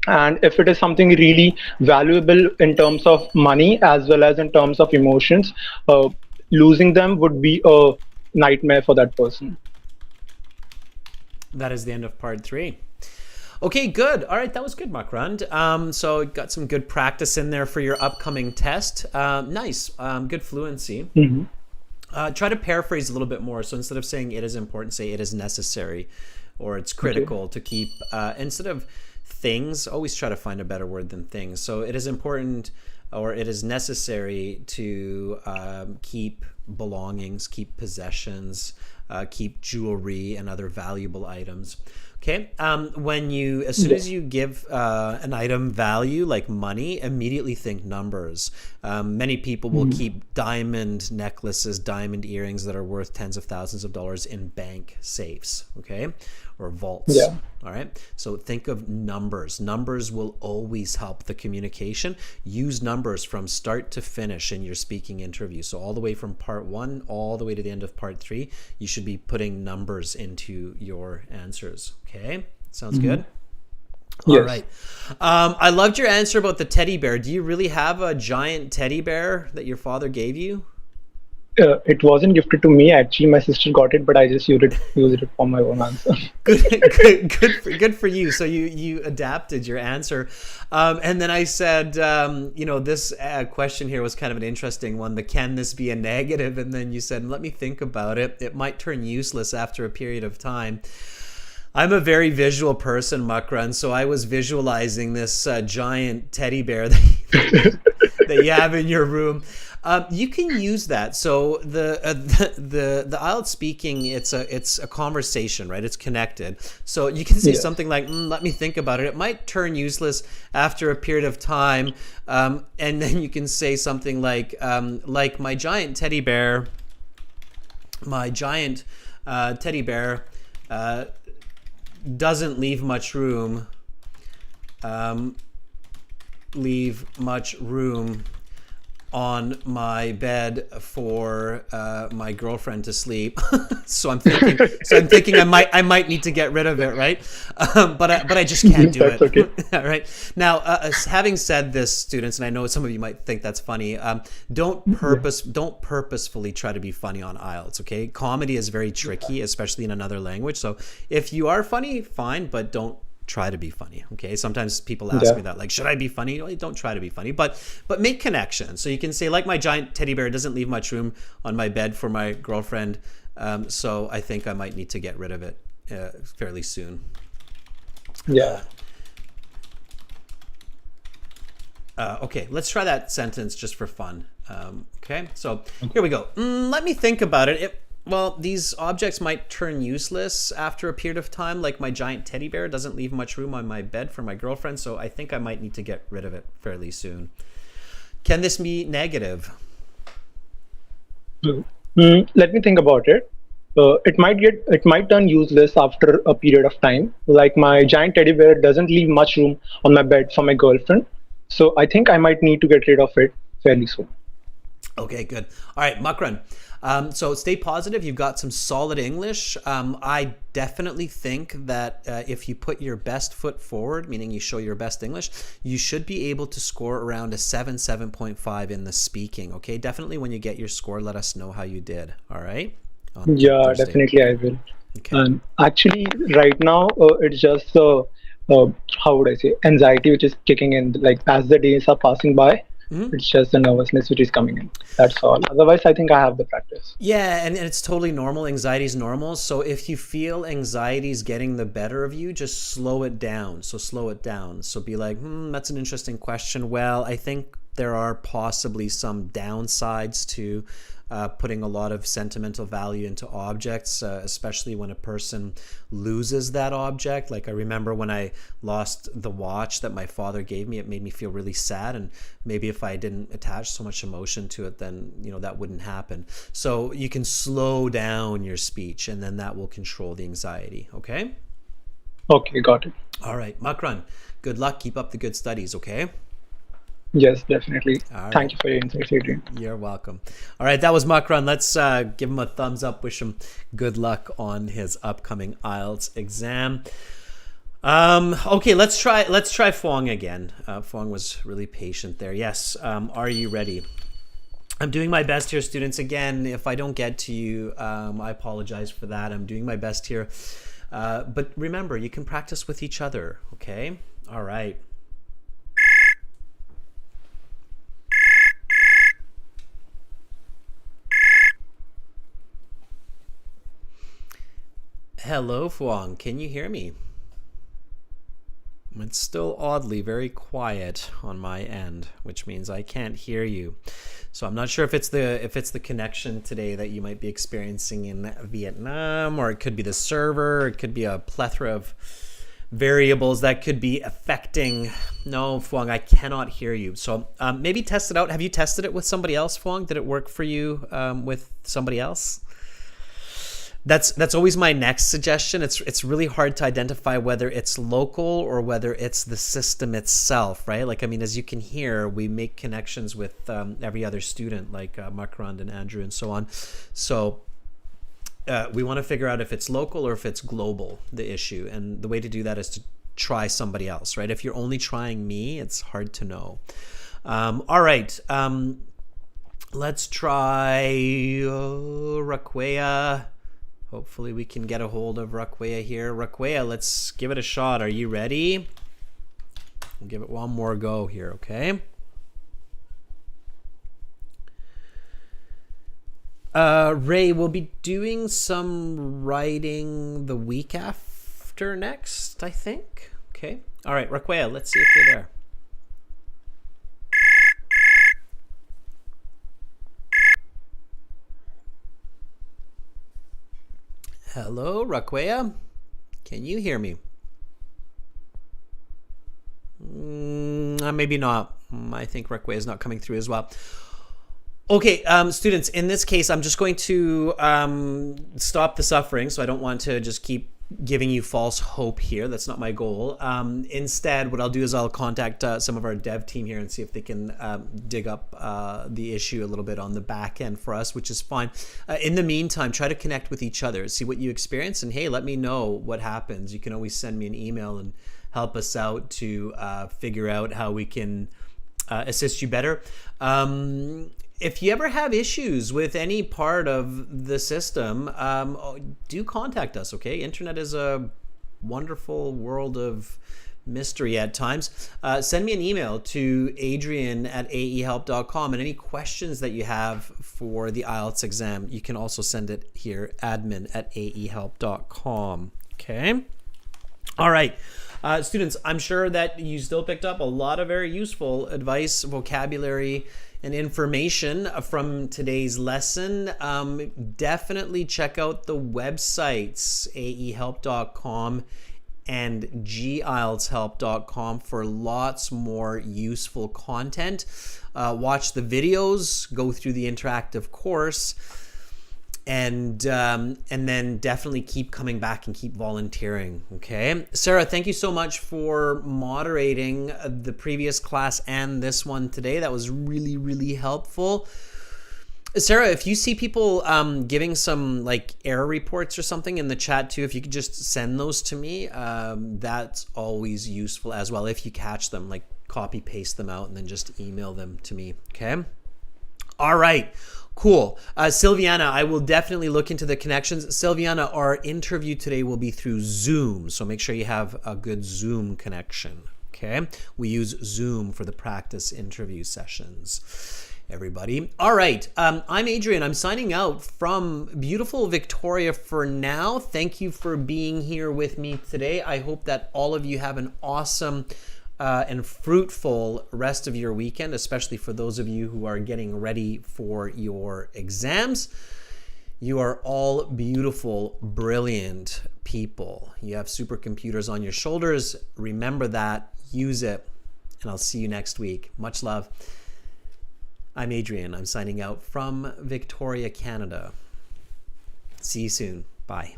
and if it is something really valuable in terms of money as well as in terms of emotions, losing them would be a nightmare for that person. That is the end of part 3. Okay, good. All right, that was good, Makrand. So got some good practice in there for your upcoming test. Nice, good fluency. Try to paraphrase a little bit more. So instead of saying it is important, say it is necessary, or it's critical to keep. Instead of things, always try to find a better word than things. So it is important, or it is necessary to keep belongings, keep possessions, keep jewelry and other valuable items. Okay. As soon as you give an item value like money, immediately think numbers. Many people will keep diamond necklaces, diamond earrings that are worth tens of thousands of dollars in bank safes. Okay. Or vaults. Yeah. All right. So think of numbers. Numbers will always help the communication. Use numbers from start to finish in your speaking interview. So all the way from part 1 all the way to the end of part 3, you should be putting numbers into your answers. Okay. Sounds good. All Yes. right. I loved your answer about the teddy bear. Do you really have a giant teddy bear that your father gave you? It wasn't gifted to me. Actually, my sister got it, but I just used it for my own answer. Good for you. So you adapted your answer. And then I said, this question here was kind of an interesting one. Can this be a negative? And then you said, let me think about it. It might turn useless after a period of time. I'm a very visual person, Makran, so I was visualizing this giant teddy bear that you have in your room. You can use that. So the IELTS speaking, it's a conversation, right? It's connected. So you can say something like, "Let me think about it." It might turn useless after a period of time, and then you can say something like my giant teddy bear doesn't leave much room. On my bed for my girlfriend to sleep. so I'm thinking I might need to get rid of it, right? But I just can't do it. Okay. All right. Now, having said this, students, and I know some of you might think that's funny, don't purposefully try to be funny on IELTS. Okay, comedy is very tricky, especially in another language. So if you are funny, fine, but don't try to be funny. Okay, sometimes people ask me that, like, should I be funny? Well, don't try to be funny, but make connections. So you can say, like, my giant teddy bear doesn't leave much room on my bed for my girlfriend, so I think I might need to get rid of it fairly soon. Yeah. Okay, let's try that sentence just for fun. Okay, so here we go. Let me think about it. Well, these objects might turn useless after a period of time, like my giant teddy bear doesn't leave much room on my bed for my girlfriend, so I think I might need to get rid of it fairly soon. Can this be negative? Let me think about it. It might turn useless after a period of time. Like my giant teddy bear doesn't leave much room on my bed for my girlfriend, so I think I might need to get rid of it fairly soon. Okay, good. All right, Makran. So stay positive. You've got some solid English. I definitely think that if you put your best foot forward, meaning you show your best English, you should be able to score around a 7.5 in the speaking. Okay, definitely when you get your score, let us know how you did. All right? Yeah, Thursday. definitely I will. Okay. Actually, right now it's just how would I say, anxiety which is kicking in. Like as the days are passing by, it's just the nervousness which is coming in. That's all. Otherwise, I think I have the practice. Yeah, and it's totally normal. Anxiety is normal. So if you feel anxiety is getting the better of you, just slow it down. So slow it down. So be like, that's an interesting question. Well, I think there are possibly some downsides to putting a lot of sentimental value into objects, especially when a person loses that object. Like I remember when I lost the watch that my father gave me, it made me feel really sad. And maybe if I didn't attach so much emotion to it, then that wouldn't happen. So you can slow down your speech, and then that will control the anxiety. Okay? Okay, got it. All right, Makran, good luck. Keep up the good studies, okay? Yes, definitely. All right. Thank you for your insights, Adrian. You're welcome. All right, that was Makran. Let's give him a thumbs up, wish him good luck on his upcoming IELTS exam. Okay, let's try Fong again. Fong was really patient there. Yes, are you ready? I'm doing my best here, students. Again, if I don't get to you, I apologize for that. I'm doing my best here. But remember, you can practice with each other, okay? All right. Hello, Fuang. Can you hear me? It's still oddly very quiet on my end, which means I can't hear you. So I'm not sure if it's the connection today that you might be experiencing in Vietnam, or it could be the server, it could be a plethora of variables that could be affecting. No, Fuang, I cannot hear you. So maybe test it out. Have you tested it with somebody else, Fuang? Did it work for you with somebody else? That's always my next suggestion. It's really hard to identify whether it's local or whether it's the system itself, right? Like, I mean, as you can hear, we make connections with every other student, like Makarand and Andrew and so on. So we want to figure out if it's local or if it's global, the issue. And the way to do that is to try somebody else, right? If you're only trying me, it's hard to know. All right. Let's try Rakwea. Hopefully we can get a hold of Rakwea here. Rakwea, let's give it a shot. Are you ready? We'll give it one more go here, okay? Ray, we'll be doing some writing the week after next, I think. Okay. All right, Rakwea, let's see if you're there. Hello, Rakwea. Can you hear me? Maybe not. I think Rakwea is not coming through as well. Okay, students, in this case, I'm just going to stop the suffering, so I don't want to just keep giving you false hope here. That's not my goal. Instead, what I'll do is I'll contact some of our dev team here and see if they can dig up the issue a little bit on the back end for us, which is fine. In the meantime, try to connect with each other, see what you experience, and hey, let me know what happens. You can always send me an email and help us out to figure out how we can assist you better. If you ever have issues with any part of the system, do contact us, okay? Internet is a wonderful world of mystery at times. Send me an email to adrian@aehelp.com, and any questions that you have for the IELTS exam, you can also send it here, admin@aehelp.com, okay? All right. Students, I'm sure that you still picked up a lot of very useful advice, vocabulary, and information from today's lesson. Definitely check out the websites, aehelp.com and gieltshelp.com, for lots more useful content. Watch the videos, go through the interactive course, and then definitely keep coming back and keep volunteering, okay? Sarah, thank you so much for moderating the previous class and this one today. That was really, really helpful. Sarah, if you see people giving some like error reports or something in the chat too, if you could just send those to me, that's always useful as well. If you catch them, like copy paste them out and then just email them to me, okay? All right. Cool. Silviana, I will definitely look into the connections. Silviana, our interview today will be through Zoom, so make sure you have a good Zoom connection, okay? We use Zoom for the practice interview sessions, everybody. All right, I'm Adrian. I'm signing out from beautiful Victoria for now. Thank you for being here with me today. I hope that all of you have an awesome and fruitful rest of your weekend, especially for those of you who are getting ready for your exams. You are all beautiful, brilliant people. You have supercomputers on your shoulders. Remember that, use it, and I'll see you next week. Much love. I'm Adrian. I'm signing out from Victoria, Canada. See you soon. Bye.